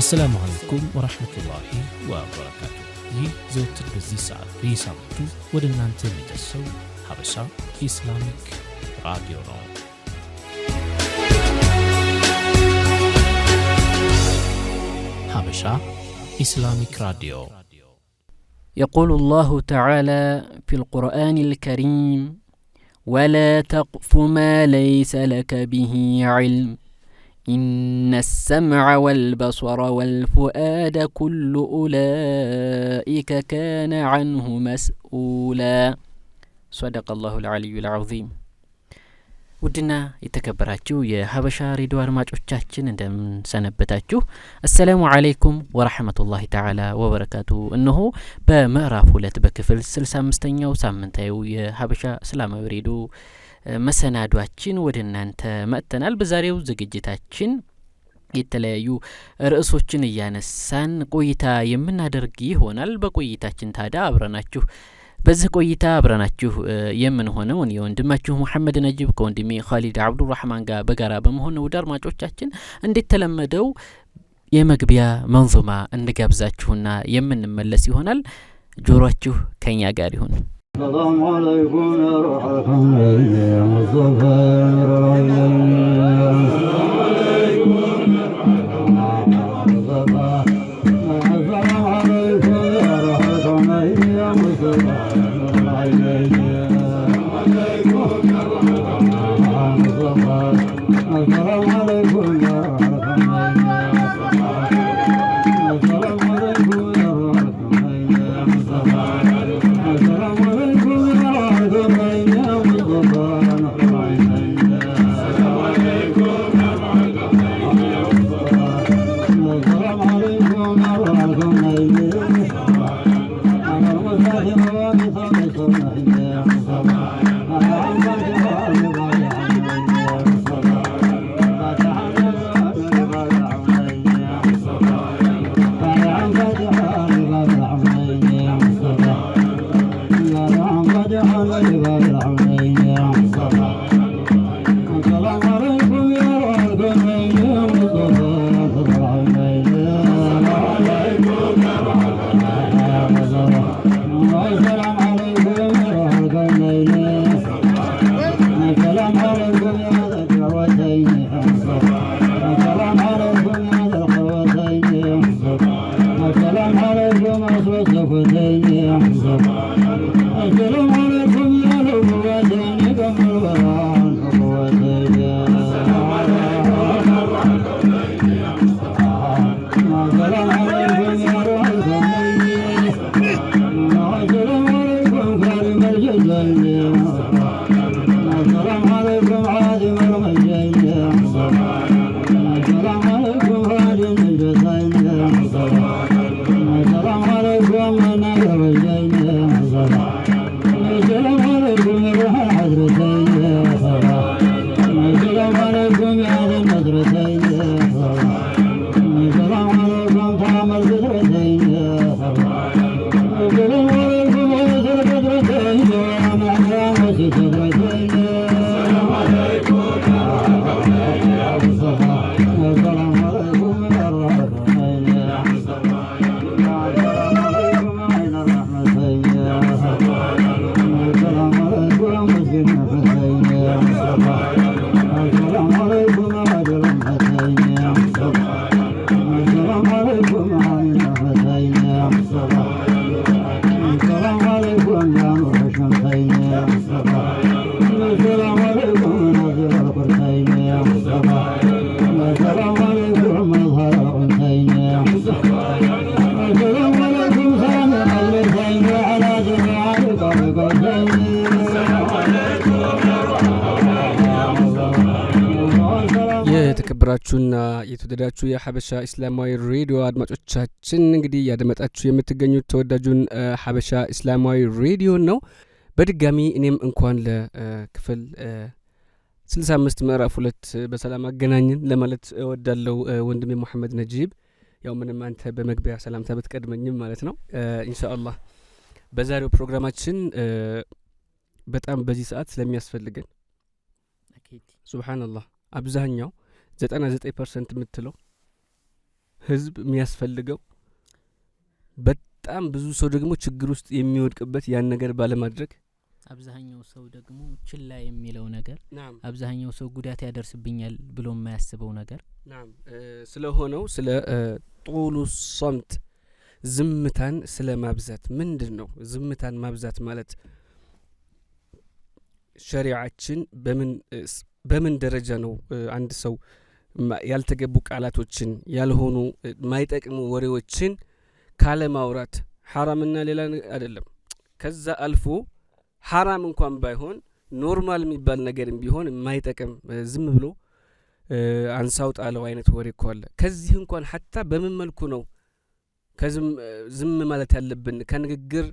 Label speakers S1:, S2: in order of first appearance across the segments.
S1: السلام عليكم ورحمة الله وبركاته. ይህ ዘወትር በዚህ ሰዓት በየሳምንቱ ወደ እናንተ የሚደርሰው ሀበሻ ኢስላሚክ ራዲዮ ነው። ሀበሻ ኢስላሚክ ራዲዮ
S2: يقول الله تعالى في القرآن الكريم ولا تقف ما ليس لك به علم إن السمع والبصر والفؤاد كل أولئك كان عنه مسؤولا صدق الله العلي العظيم ውድና የተከበራችሁ የሀበሻ ሬዲዮ አድማጮቻችን እንደምን ሰነበታችሁ? አሰላሙ አለይኩም ወራህመቱላሂ ተዓላ ወበረካቱ። እነሆ በምዕራፍ 2 በክፍል 65ኛው ሳምንታዊው የሀበሻ እስላማዊ ሬዲዮ መሰናዷችን ወደ እናንተ መጥተናል። በዛሬው ዝግጅታችን የተለያዩ ርዕሶችን እያነሳን ቆይታ የምናደርግ ይሆናል። በቆይታችን ታዲያ አብረናችሁ በዚህ ቆይታ አብረናችሁ የምንሆነው እኔ ወንድማችሁ መሐመድ ነጂብ ከወንድሜ ኻሊድ አብዱራህማን ጋር በጋራ በመሆን ውድ አድማጮቻችን እንደተለመደው የመግቢያ መንዙማ እንጋብዛችሁና የምንመለስ ይሆናል። ጆሮአችሁ ከኛ ጋር ይሁን። ሰላም አለይኩም ወራህመቱላሂ
S3: የተከበራችሁና የተወደዳችሁ የሀበሻ እስላማዊ ሬዲዮ አድማጮቻችን እንግዲህ ያደመጣችሁ የምትገኙት ተወዳጁን ሀበሻ እስላማዊ ሬዲዮ ነው። በድጋሚ እኔም እንኳን ለክፍል 65 ምዕራፍ 2 በሰላም አገናኘን ለማለት እወዳለሁ። ወንድሜ መሐመድ ነጂብ ያው ምንም አንተ በመግቢያ ሰላምታ ብትቀድመኝም ማለት ነው። ኢንሻአላህ በዛሬው ፕሮግራማችን በጣም በዚህ ሰዓት ስለሚያስፈልገን ሱብሃንአላህ አብዛኛው 99% የምትለው ህዝብ የሚያስፈልገው በጣም ብዙ ሰው ደግሞ ችግር ውስጥ የሚወድቅበት ያን ነገር ባለማድረግ
S2: አብዛኛው ሰው ደግሞ ችላ የሚለው ነገር አብዛኛው ሰው ጉዳት ያደርስብኛል ብሎ የማያስበው ነገር
S3: ስለሆነው ስለ ጡሉ ሶምት ዝምታን ስለማብዛት ምንድነው ዝምታን ማብዛት ማለት ሸሪዓችን በምን ደረጃ ነው አንድ ሰው ያልተገቡ ቃላቶችን ያልሆኑ ማይጠቅሙ ወሬዎችን ካለ ማውራት ሐራምና ሌላ አይደለም ከዛ አልፎ ሐራም እንኳን ባይሆን ኖርማል የሚባል ነገርም ቢሆን የማይጠቅም ዝም ብሎ አንሳው ጣለው አይነት ወሬ ኮለ ከዚህ እንኳን hatta በምን መልኩ ነው ዝም ማለት ያለብን ከንግግር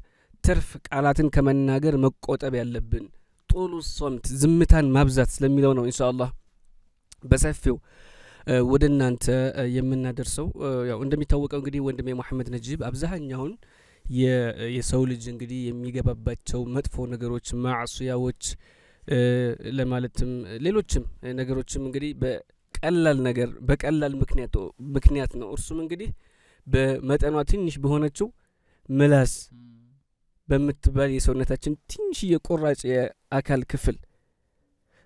S3: ትርፍ ቃላትን ከመናገር መቆጠብ ያለብን ጡሉ ሶምት ዝምታን ማብዛት ስለሚለው ነው ኢንሻአላህ በሰፊው ወደናንተ የምናደርሰው ያው እንደሚታወቀው እንግዲህ ወንድሜ መሐመድ ነጂብ አብዛኛውን የሰው ልጅ እንግዲህ የሚገባባቸው መጥፎ ነገሮች ማዕሲያዎች ለማለትም ሌሎችም ነገሮችም እንግዲህ በቀላል ነገር በቀላል ምክንያት ነው እርሱም እንግዲህ በመጠኗ ትንሽ በሆነችው ምላስ በመትባል የሰውነታችን ትንሽ የቆራጭ የአካል ክፍል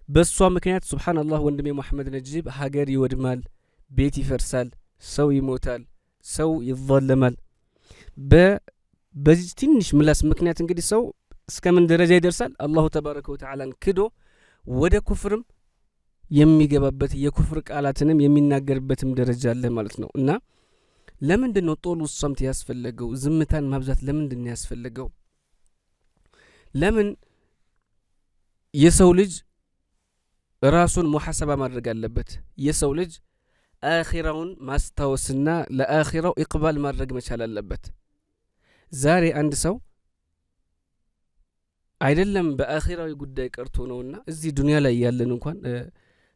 S3: በሷ ምክንያት ሱብሃንአላህ ወንድሜ መሐመድ ነጂብ ሀገር ይወድማል ቤት ይፈርሳል ሰው ይሞታል ሰው ይዘለማል በዚህ ትንሽ ምላስ ምክንያት እንግዲህ ሰው እስከምን ደረጃ ይደርሳል አላሁ ተባረከ ወተዓላን ክዶ ወደ ኩፍርም የሚገባበት የኩፍር ቃላትንም የሚናገርበትም ደረጃ አለ ማለት ነው እና ለምንድነው ጦሉ ሶምት ያስፈልገው ዝምታን ማብዛት ለምንድነው ያስፈልገው ለምን የሰው ልጅ ራሱን ሙሐሰባ ማድረግ አለበት የሰው ልጅ አኺራውን ማስታወስና ለአኺራው ኢቅባል ማድረግ መቻል አለበት ዛሬ አንድ ሰው አይደለም በአኺራዊ ጉዳይ ቀርቶ ነውና እዚህ ዱንያ ላይ ያለን እንኳን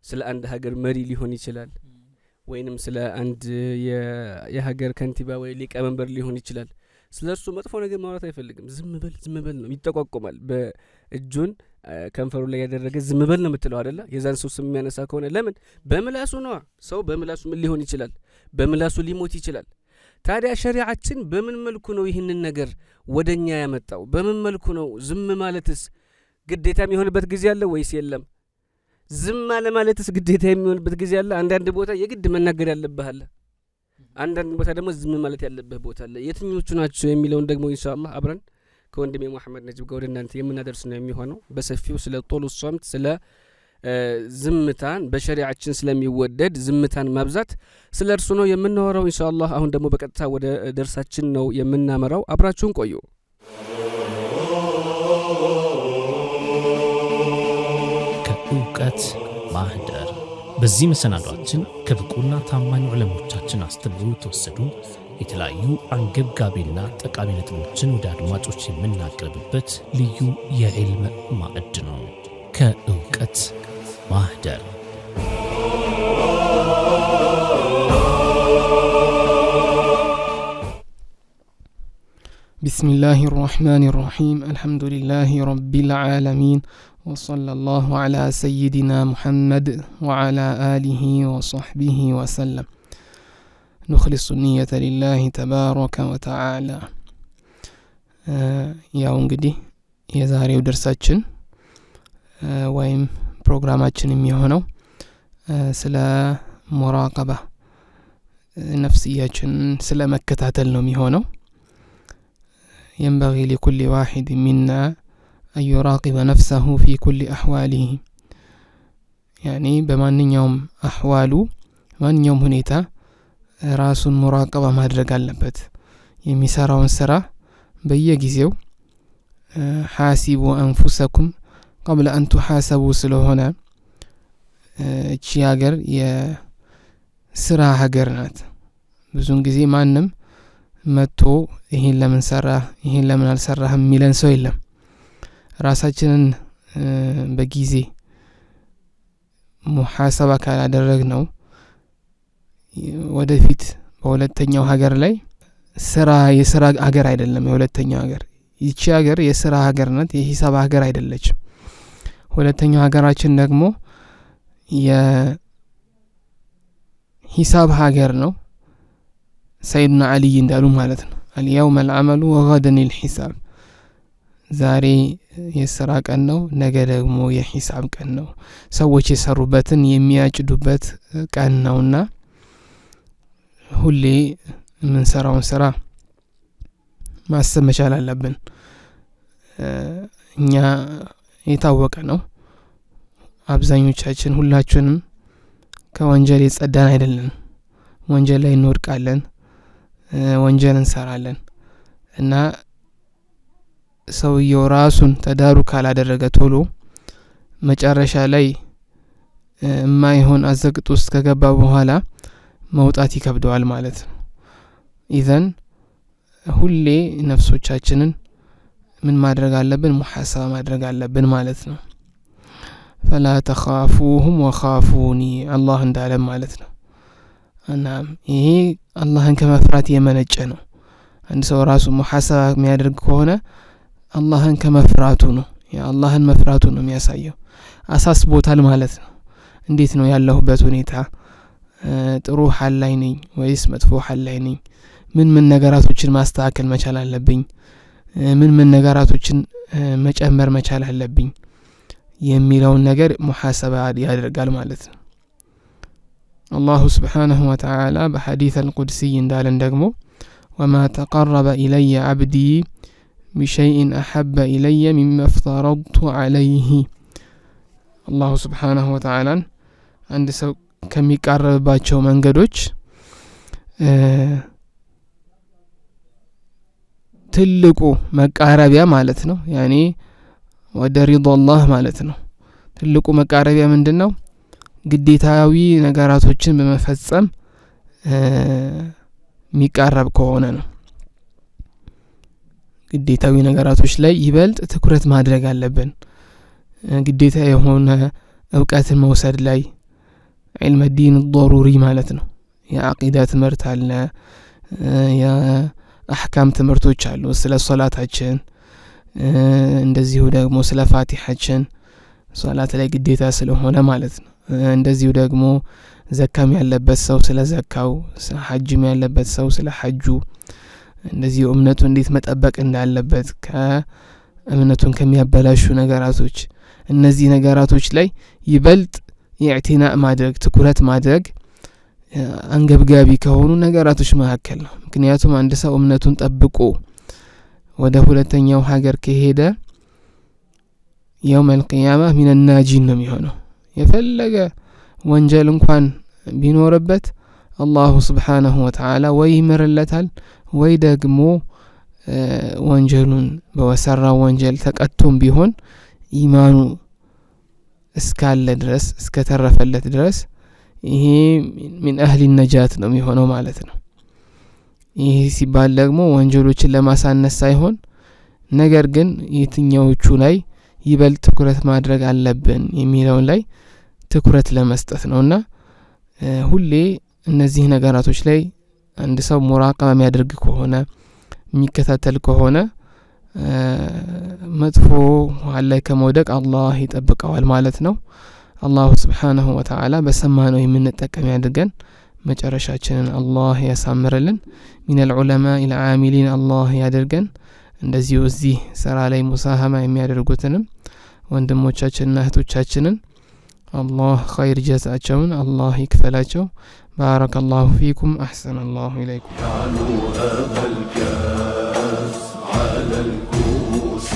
S3: ስለ አንድ ሀገር መሪ ሊሆን ይችላል ወይንም ስለ አንድ የሀገር ከንቲባ ወይ ሊቀመንበር ሊሆን ይችላል ስለርሱ መጥፎ ነገር ማውራት አይፈልግም ዝም በል ነው ይተቋቋማል በእጁን ከንፈሩ ላይ ያደረገ ዝም በል ነው የምትለው አይደለ የዛን ሰው ስም የሚያነሳ ከሆነ ለምን በምላሱ ነው ሰው በምላሱ ምን ሊሆን ይችላል በምላሱ ሊሞት ይችላል ታዲያ ሸሪዓችን በምን መልኩ ነው ይህንን ነገር ወደኛ ያመጣው በምን መልኩ ነው ዝም ማለትስ ግዴታ የሚሆንበት ጊዜ አለ ወይስ የለም ዝም ማለትስ ግዴታ የሚሆንበት ጊዜ አለ አንዳንድ ቦታ የግድ መናገር ያለብህ አለ አንዳንድ ቦታ ደግሞ ዝም ማለት ያለብህ ቦታ አለ የትኞቹ ናቸው የሚለውን ደግሞ ኢንሻአላህ አብረን ከወንድሜ መሐመድ ነጂብ ጋር ወደናንተ የምናደርስ ነው የሚሆነው በሰፊው ስለ ጦሉ ሶምት ስለ ዝምታን በሸሪዓችን ስለሚወደድ ዝምታን ማብዛት ስለ እርሱ ነው የምናወራው ኢንሻአላህ አሁን ደግሞ በቀጥታ ወደ ደርሳችን ነው የምናመራው አብራችሁን ቆዩ
S1: ከእውቀት ማህደር በዚህ መሰናዷችን ከብቁና ታማኝ ዑለሞቻችን አስተምሮ ተወሰዱ የተለያዩ አንገብጋቢና ጠቃሚ ነጥቦችን ወደ አድማጮች የምናቀርብበት ልዩ የዕልም ማዕድ ነው ከእውቀት ማህደር
S4: بسم الله الرحمن الرحيم الحمد لله رب العالمين وصلى الله على سيدنا محمد وعلى آله وصحبه وسلم نخلص النية لله تبارك وتعالى ያው እንግዲህ የዛሬው ደርሳችን ወይም ፕሮግራማችን የሚሆነው ስለ ሙራቀባ ነፍስያችን ስለ መከታተል ነው የሚሆነው ينبغي لكل واحد منا أن يراقب نفسه في كل أحواله يعني بمانيوم أحواله مانيوم هنيتا راس مراقبة ማድረግ አለበት የሚሰራውን ስራ በየጊዜው حاسبوا أنفسكم قبل أن تحاسبوا ስለሆነ እቺ ሀገር የስራ ሀገር ናት ብዙን ጊዜ ማንም መጥቶ ይሄን ለምን ሰራ ይሄን ለምን አልሰራህም የሚለን ሰው የለም ራሳችንን በጊዜ ሙሐሰባ ካላደረግነው ወደፊት በሁለተኛው ሀገር ላይ የስራ ሀገር አይደለም የሁለተኛው ሀገር ይቺ ሀገር የስራ ሀገር ናት የሂሳብ ሀገር አይደለችም ሁለተኛው ሀገራችን ደግሞ የሂሳብ ሀገር ነው ሰይድና አልይ እንዳሉ ማለት ነው اليوم العمل وغدا الحساب ዛሬ የሥራ ቀን ነው ነገ ደግሞ የሂሳብ ቀን ነው ሰዎች የሰሩበትን የሚያጭዱበት ቀን ነውና ሁሌ ምን ሰራውን ስራ ማሰብ መቻል አለብን እኛ የታወቀ ነው አብዛኞቻችን ሁላችንም ከወንጀል የጸዳን አይደለም ወንጀል ላይ እንወድቃለን ወንጀል እንሰራለን እና ሰውየው ራሱን ተዳሩ ካላደረገ ቶሎ መጨረሻ ላይ የማይሆን አዘቅጥ ውስጥ ከገባ በኋላ መውጣት ይከብደዋል ማለት ነው ኢዘን ሁሌ ነፍሶቻችንን ምን ማድረግ አለብን ሙሐሰባ ማድረግ አለብን ማለት ነው فلا تخافوهم وخافوني الله እንዳለ ማለት ነው እና ይሄ አላህን ከመፍራት የመነጨ ነው አንድ ሰው ራሱ ሙሐሰባ የሚያደርግ ከሆነ አላህን ከመፍራቱ ነው የአላህን መፍራቱ ነው የሚያሳየው አሳስቦታል ማለት ነው እንዴት ነው ያለሁበት ሁኔታ ጥሩ ሐል ላይ ነኝ ወይስ መጥፎ ሐል ላይ ነኝ ምን ነገራቶችን ማስተካከል መቻል አለብኝ ምን ነገራቶችን መጨመር መቻል አለብኝ የሚለውን ነገር ሙሐሰባ ያደርጋል ማለት ነው الله سبحانه وتعالى بحديث القدسي እንዳለን ደግሞ وما تقرب إلي عبدي بشيء أحب إلي مما افترضت عليه الله سبحانه وتعالى عند ሰው ከሚቀርባቸው መንገዶች ትልቁ መቃረቢያ ማለት ነው ያኒ ወደ ሪዳ አላህ ማለት ነው ትልቁ መቃረቢያ ምንድነው ግዴታዊ ነገራቶችን በመፈጸም የሚቃረብ ከሆነ ነው ግዴታዊ ነገራቶች ላይ ይበልጥ ትኩረት ማድረግ አለብን ግዴታ የሆነ ዕውቀትን መውሰድ ላይ علم الدين الضروري ማለት ነው የአቂዳ ትምህርት አለ የአህካም ትምህርቶች አሉ ስለ ሶላታችን እንደዚሁ ደግሞ ስለ ፋቲሐችን ሶላት ላይ ግዴታ ስለሆነ ማለት ነው እንደዚሁ ደግሞ ዘካም ያለበት ሰው ስለ ዘካው ሐጅም ያለበት ሰው ስለ ሐጁ እንደዚሁ እምነቱን እንዴት መጠበቅ እንዳለበት ከእምነቱን ከሚያበላሹ ነገራቶች እነዚህ ነገራቶች ላይ ይበልጥ ኢዕቲናእ ማድረግ ትኩረት ማድረግ አንገብጋቢ ከሆኑ ነገራቶች መካከል ነው ምክንያቱም አንድ ሰው እምነቱን ጠብቆ ወደ ሁለተኛው ሀገር ከሄደ يوم القيامة من الناجين ነው የሚሆነው የፈለገ ወንጀል እንኳን ቢኖርበት አላሁ ስብሓንሁ ወተዓላ ወይ ይምርለታል ወይ ደግሞ ወንጀሉን በወሰራው ወንጀል ተቀጥቶም ቢሆን ኢማኑ እስካለ ድረስ እስከተረፈለት ድረስ ይሄ من أهل النجاة ነው የሚሆነው ማለት ነው ይሄ ሲባል ደግሞ ወንጀሎችን ለማሳነስ ሳይሆን ነገር ግን የትኛዎቹ ላይ ይበልጥ ትኩረት ማድረግ አለብን የሚለው ላይ ትኩረት ለመስጠት ነውና ሁሌ እነዚህ ነገራቶች ላይ አንድ ሰው ሙራቀባ የሚያደርግ ከሆነ የሚከታተል ከሆነ መጥፎ ላይ ከመውደቅ አላህ ይጠብቀዋል ማለት ነው አላሁ ስብሓንሁ ወተዓላ በሰማነው የምንጠቀም ያድርገን መጨረሻችንን አላህ ያሳምርልን ሚን العلماء العاملين አላህ ያድርገን እንደዚሁ እዚህ ስራ ላይ ሙሳሃማ የሚያደርጉትንም ወንድሞቻችንና እህቶቻችንን الله خير جزاءهم الله يكفلاቸው بارك الله فيكم أحسن الله إليكم
S5: يعلو هذا الكاس على الكؤوس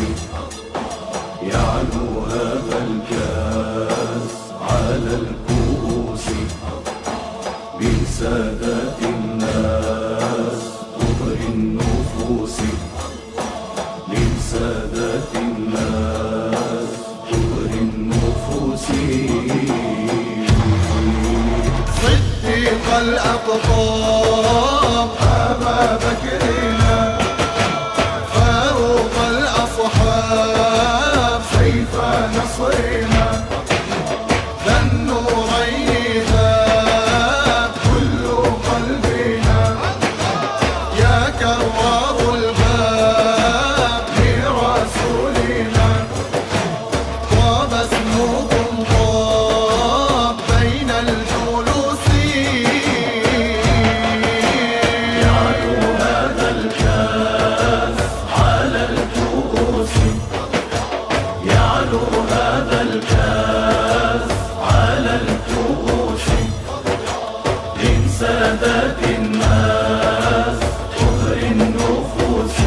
S5: يعلو هذا الكاس على الكؤوس بسادات الناس طهر النفوس لسادات الناس طهر النفوس صديق الأقطاب أبا بكرنا فاروق الأصحاب سيف نصرنا ذا النورين ذاب كل قلبنا يا كرار الباب لرسولنا طاب اسمكم طاب بين الجلوس سادات الناس طهر النفوس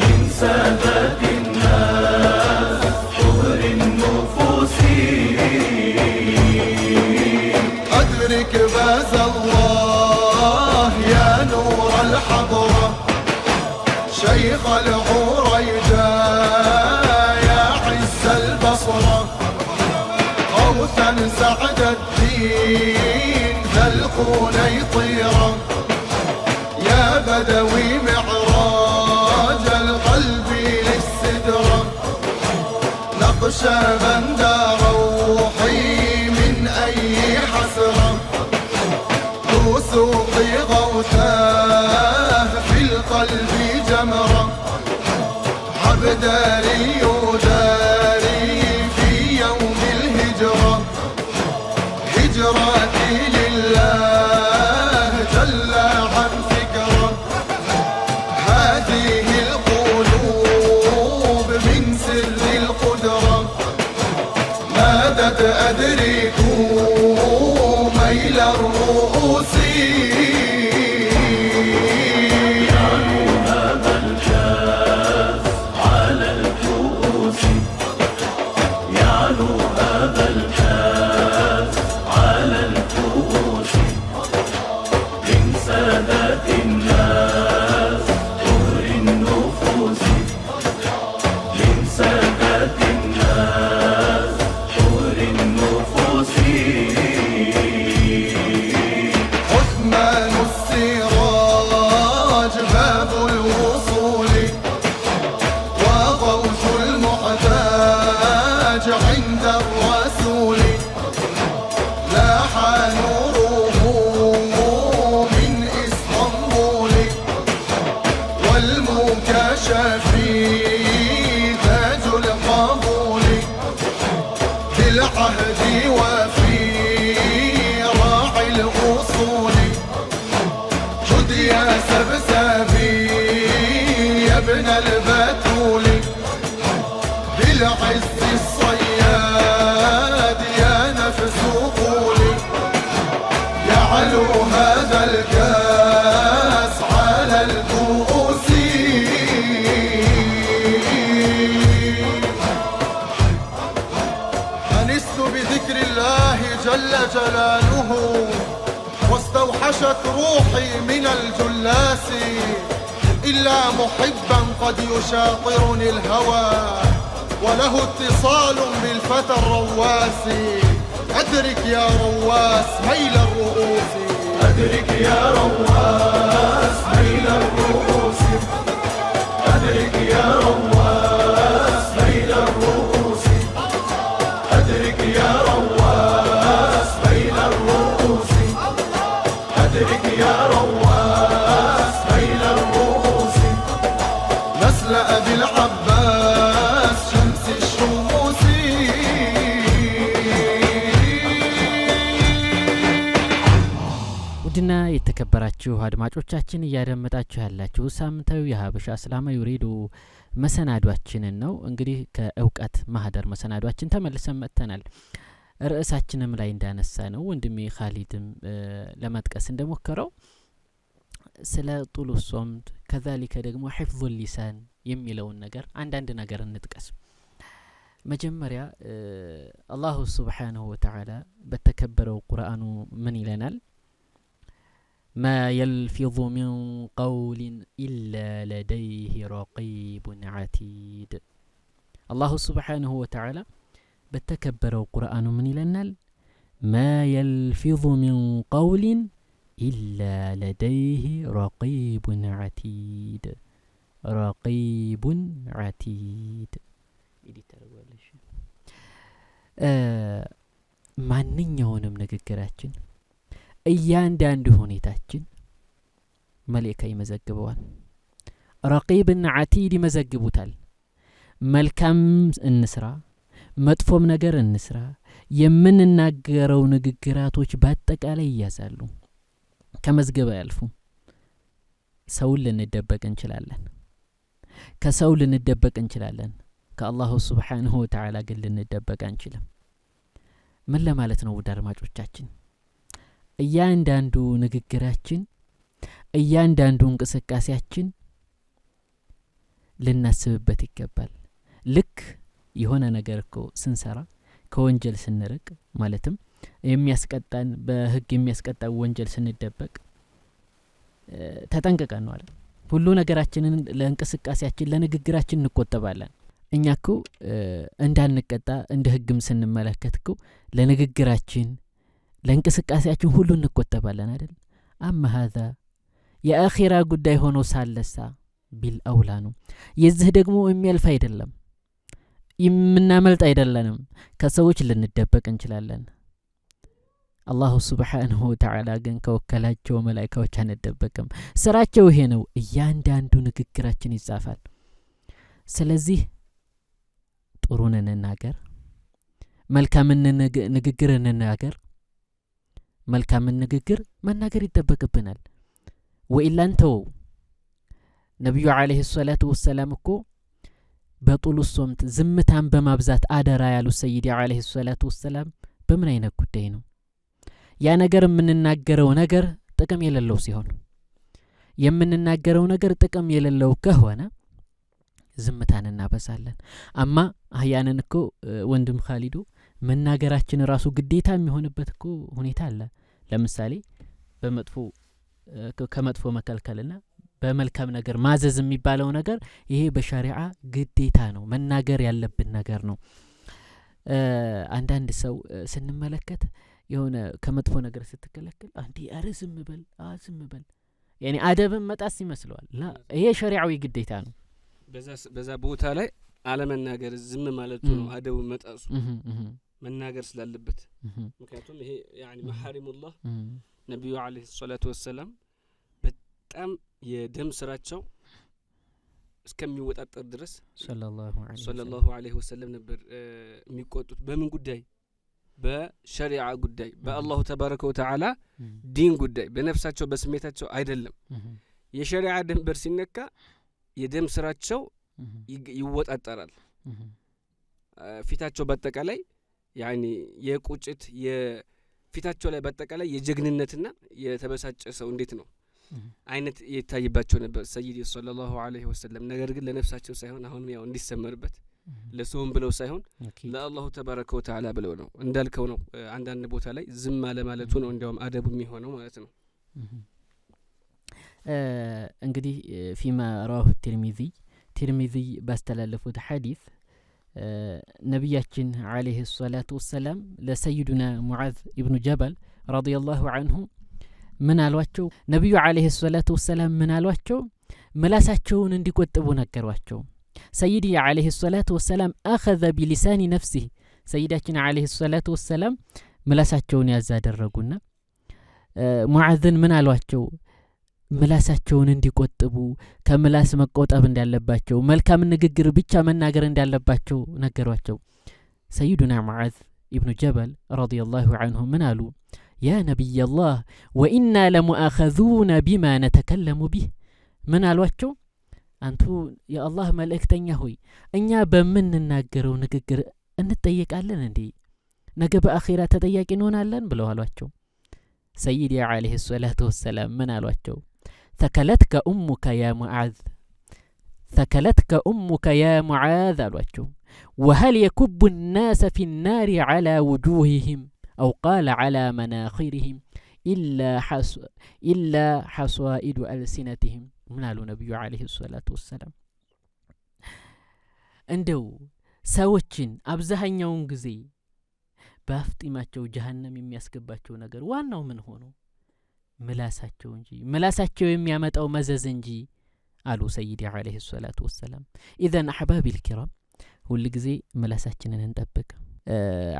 S5: من سادات الناس طهر النفوس أدرك باز الله يا نور الحضرة شيخ العريجة يا عز البصرة غوثا سعد الدين ذا القنيطرة يا بدوي معراج القلب للسدرة نقشبند روحي من أي حسرة توسقي غوثاه في القلب جمرة عبدالي يداري في يوم الهجرة هجراتي لله جل عن فكرة هذه القلوب من سر القدرة نادت أدرك ميل الرؤوس عند الرسول لاح نوره من إسطنبول والمكاشف تاج القبول بالعهد وفي راعي الأصول جد يا سبسبي يا ابن البتول بالعز الصياد يا نفس قولي يعلو هذا الكاس على الكؤوس أنست بذكر الله جل جلاله واستوحشت روحي من الجلاس إلا محبا قد يشاطرني الهوى وله اتصال بالفتى الرواس أدرك يا رواس ميل الرؤوس أدرك يا رواس ميل الرؤوس أدرك يا رواس ميل الرؤوس أدرك يا رواس ميل الرؤوس أدرك يا رواس ميل الرؤوس نسل أبي العباس شمس الشموس
S2: ውድና የተከበራችሁ አድማጮቻችን እያደመጣችሁ ያላችሁ ሳምንታዊ የሀበሻ እስላማዊ ሬዲዮ መሰናዷችንን ነው። እንግዲህ ከእውቀት ማህደር መሰናዷችን ተመልሰን መጥተናል። ርዕሳችንም ላይ እንዳነሳ ነው ወንድሜ ኻሊድም ለመጥቀስ እንደሞከረው ስለ ጡሉ ሶምድ ከዛሊከ ደግሞ ሒፍዙ ሊሳን የሚለውን ነገር አንዳንድ ነገር እንጥቀስ። መጀመሪያ አላሁ ሱብሓነሁ ወተዓላ በተከበረው ቁርአኑ ምን ይለናል? ما يلفظ من قول إلا لديه رقيب عتيد الله سبحانه وتعالى بتكبروا قرآن من لنال ما يلفظ من قول إلا لديه رقيب عتيد رقيب عتيد ማንኛውንም ንግግራችን እያንዳንዱ ሁኔታችን መላእክት ይመዘግበዋል። ረቂብና ዓቲድ ይመዘግቡታል። መልካም እንስራ መጥፎም ነገር እንስራ የምንናገረው ንግግራቶች በአጠቃላይ ይያዛሉ። ከመዝገብ አያልፉም። ሰውን ልንደበቅ እንችላለን። ከሰው ልንደበቅ እንችላለን። ከአላሁ ሱብሓነሁ ወተዓላ ግን ልንደበቅ አንችልም። ምን ለማለት ነው ውድ አድማጮቻችን? እያንዳንዱ ንግግራችን እያንዳንዱ እንቅስቃሴያችን ልናስብበት ይገባል። ልክ የሆነ ነገር እኮ ስንሰራ ከወንጀል ስንርቅ ማለትም የሚያስቀጣን በህግ የሚያስቀጣው ወንጀል ስንደበቅ ተጠንቀቀን ነው አይደል? ሁሉ ነገራችንን ለእንቅስቃሴያችን ለንግግራችን እንቆጠባለን። እኛ እኮ እንዳንቀጣ እንደ ህግም ስንመለከት እኮ ለንግግራችን ለእንቅስቃሴያችን ሁሉ እንቆጠባለን አይደል? አማ هذا የአኺራ ጉዳይ ሆኖ ሳለሳ ቢልአውላ ነው። የዚህ ደግሞ የሚያልፍ አይደለም፣ የምናመልጥ አይደለንም። ከሰዎች ልንደበቅ እንችላለን። አላሁ ሱብሓነሁ ወተዓላ ግን ከወከላቸው መላእክቶች አንደበቅም። ስራቸው ይሄ ነው። እያንዳንዱ ንግግራችን ይጻፋል። ስለዚህ ጥሩን እንናገር፣ መልካምን ንግግር እንናገር። መልካምን ንግግር መናገር ይጠበቅብናል። ወኢላንተው ነብዩ አለይሂ ሰላቱ ወሰላም እኮ በጡሉ ሶምት ዝምታን በማብዛት አደራ ያሉ ሰይዲ አለይሂ ሰላቱ ወሰላም በምን አይነት ጉዳይ ነው? ያ ነገር የምንናገረው ነገር ጥቅም የሌለው ሲሆን የምንናገረው ነገር ጥቅም የሌለው ከሆነ ዝምታን እናበዛለን። አማ አህያንን እኮ ወንድም ኻሊዱ መናገራችን ራሱ ግዴታ የሚሆንበት እኮ ሁኔታ አለ። ለምሳሌ በመጥፎ ከመጥፎ መከልከልና በመልካም ነገር ማዘዝ የሚባለው ነገር ይሄ በሸሪዓ ግዴታ ነው፣ መናገር ያለብን ነገር ነው። አንዳንድ ሰው ስንመለከት የሆነ ከመጥፎ ነገር ስትከለከል አንዴ አረ ዝም በል ያኒ አደብን መጣስ ይመስለዋል። ላ ይሄ ሸሪዓዊ ግዴታ ነው።
S3: በዛ ቦታ ላይ አለመናገር ዝም ማለቱ ነው አደብን መጣሱ መናገር ስላለበት። ምክንያቱም ይሄ ያኒ መሐሪሙላህ ነብዩ አለይሂ ሰላቱ ወሰለም በጣም የደም ስራቸው እስከሚወጣጣር ድረስ ሰለላሁ ዐለይሂ ወሰለም ነበር የሚቆጡት። በምን ጉዳይ? በሸሪዓ ጉዳይ፣ በአላሁ ተባረከ ወተዓላ ዲን ጉዳይ፣ በነፍሳቸው በስሜታቸው አይደለም። የሸሪዓ ድንበር ሲነካ የደም ስራቸው ይወጣጣራል። ፊታቸው በአጠቃላይ ያኒ የቁጭት የፊታቸው ላይ በአጠቃላይ የጀግንነትና የተበሳጨ ሰው እንዴት ነው አይነት የታይባቸው ነበር ሰይዲ ሰለላሁ ዐለይሂ ወሰለም። ነገር ግን ለነፍሳቸው ሳይሆን አሁን ያው እንዲሰመርበት ለሰውም ብለው ሳይሆን ለአላሁ ተባረከ ወተዓላ ብለው ነው። እንዳልከው ነው አንዳንድ ቦታ ላይ ዝም አለ ማለቱ ነው እንዲያውም አደቡ የሚሆነው ማለት ነው።
S2: እንግዲህ ፊማ رواه الترمذي ባስተላለፉት ሐዲስ ነብያችን አለይሂ ሰላቱ ወሰለም ለሰይዱና ሙዓዝ ኢብኑ ጀበል ረዲየላሁ ዐንሁ ምን አሏቸው? ነብዩ አለይሂ ሰላቱ ወሰለም ምን አሏቸው? ምላሳቸውን እንዲቆጥቡ ነገሯቸው። ሰይዲ አለይሂ ሰላቱ ወሰለም አኸዘ ቢሊሳኒ ነፍሲሂ ሰይዳችን አለይሂ ሰላቱ ወሰለም ምላሳቸውን ያዛደረጉና ሙዓዝን ምን አሏቸው? ምላሳቸውን እንዲቆጥቡ ከምላስ መቆጠብ እንዳለባቸው መልካም ንግግር ብቻ መናገር እንዳለባቸው ነገሯቸው። ሰይዱና ሙዓዝ ኢብኑ ጀበል ረዲየላሁ ዐንሁ ምን አሉ? ያ ነቢየላህ ወኢና ለሙአኸዙነ ቢማ ነተከለሙ ቢህ ምን አሏቸው? አንቱ የአላህ መልእክተኛ ሆይ እኛ በምንናገረው ንግግር እንጠየቃለን እንዴ? ነገ በአኺራ ተጠያቂ እንሆናለን ብለው አሏቸው። ሰይዲ አለይሂ ሰላቱ ወሰላም ምን አሏቸው? ተከለትከ ኡሙከ ያ ሙዓዝ አሏቸው። ወሀል የኩቡ ናሰ ፊ ናሪ ዐላ ውጁህህም أو قال على مناخرهم إلا حصائد ألسنتهم من قالوا نبي عليه الصلاة والسلام እንደው ሰዎችን አብዛኛውን ጊዜ በአፍጢማቸው ጀሃነም የሚያስገባቸው ነገር ዋናው ምን ሆኖ ምላሳቸው እንጂ ምላሳቸው የሚያመጣው መዘዝ እንጂ አሉ ሰይዲ አለይሂ ሰላቱ ወሰላም። ኢዘን አሕባቢ الكرام ሁሉ ጊዜ ምላሳችንን እንጠብቅ።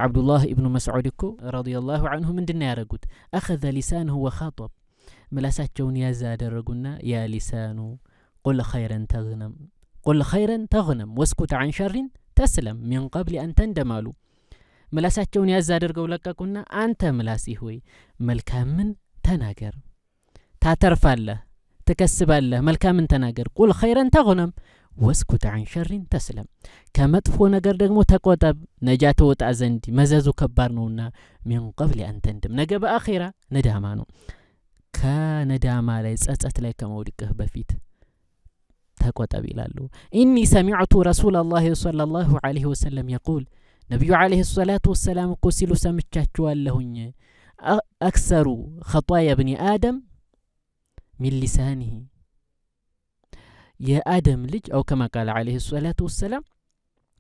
S2: አብዱላህ ኢብኑ መስዑድ እኮ ረዲየላሁ ዐንሁ ምንድነው ያደረጉት? አኸዘ ሊሳነሁ ወኻጠብ ምላሳቸውን ያዛ አደረጉና ያ ሊሳኑ ቁል ኸይረን ተግነም ወስኩት ዐን ሸሪን ተስለም ሚን ቀብል አን ተንደም አሉ። ምላሳቸውን ያዛ አድርገው ለቀቁና አንተ ምላሲ ሆይ መልካምን ተናገር ታተርፋለህ፣ ትከስባለህ። መልካምን ተናገር። ቁል ኸይረን ተግነም ወስኩት عن شر ተስለም ከመጥፎ ነገር ደግሞ ተቆጠብ ነጃ ተወጣ ዘንድ መዘዙ ከባድ ነውና من قبل أن تندم ነገ በአኺራ ነዳማ ነው ከነዳማ ላይ ጸጸት ላይ ከመውደቅህ በፊት ተቆጠብ ይላሉ ኢኒ ሰሚዕቱ ረሱላላህ ሰለላሁ ዐለይሂ ወሰለም يقول ነብዩ ዐለይሂ ሰላቱ ወሰላም እኮ ሲሉ ሰምቻቸዋለሁኝ አክሰሩ خطايا ابن آدم من لسانه የአደም ልጅ አው ከማ ቃል ዐለይሂ ሰላቱ ወሰላም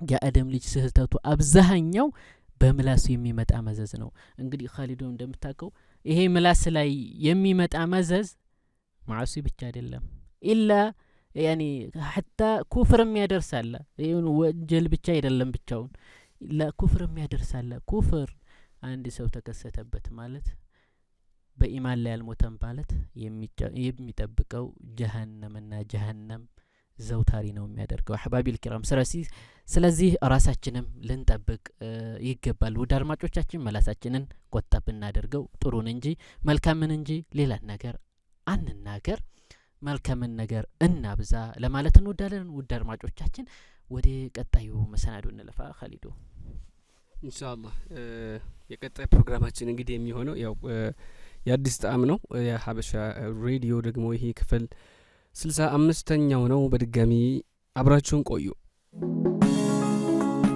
S2: የአደም ልጅ ስህተቱ አብዛኛው በምላሱ የሚመጣ መዘዝ ነው እንግዲህ ኻሊዶ እንደምታውቀው ይሄ ምላስ ላይ የሚመጣ መዘዝ ማዕሲ ብቻ አይደለም ኢላ يعني حتى ኩፍርም ያደርሳል ይሁን ወንጀል ብቻ አይደለም ብቻውን ለኩፍርም ያደርሳል ኩፍር አንድ ሰው ተከሰተበት ማለት በኢማን ላይ አልሞተም ማለት የሚጠብቀው ጀሃነምና ጀሃነም ዘውታሪ ነው የሚያደርገው አህባቢል ኪራም ስለዚህ ራሳችንም ልንጠብቅ ይገባል ወደ አድማጮቻችን መላሳችንን ቆጠብ እናደርገው ጥሩን እንጂ መልካምን እንጂ ሌላ ነገር አንናገር መልካምን ነገር እናብዛ ለማለት እንወዳለን ወደ አድማጮቻችን ወደ ቀጣዩ መሰናዶ እንለፋ ኻሊዶ
S3: ኢንሻአላህ የቀጣይ ፕሮግራማችን እንግዲህ የሚሆነው ያው የአዲስ ጣዕም ነው የሀበሻ ሬዲዮ ደግሞ ይሄ ክፍል 65ኛው ነው በድጋሚ አብራችሁን ቆዩ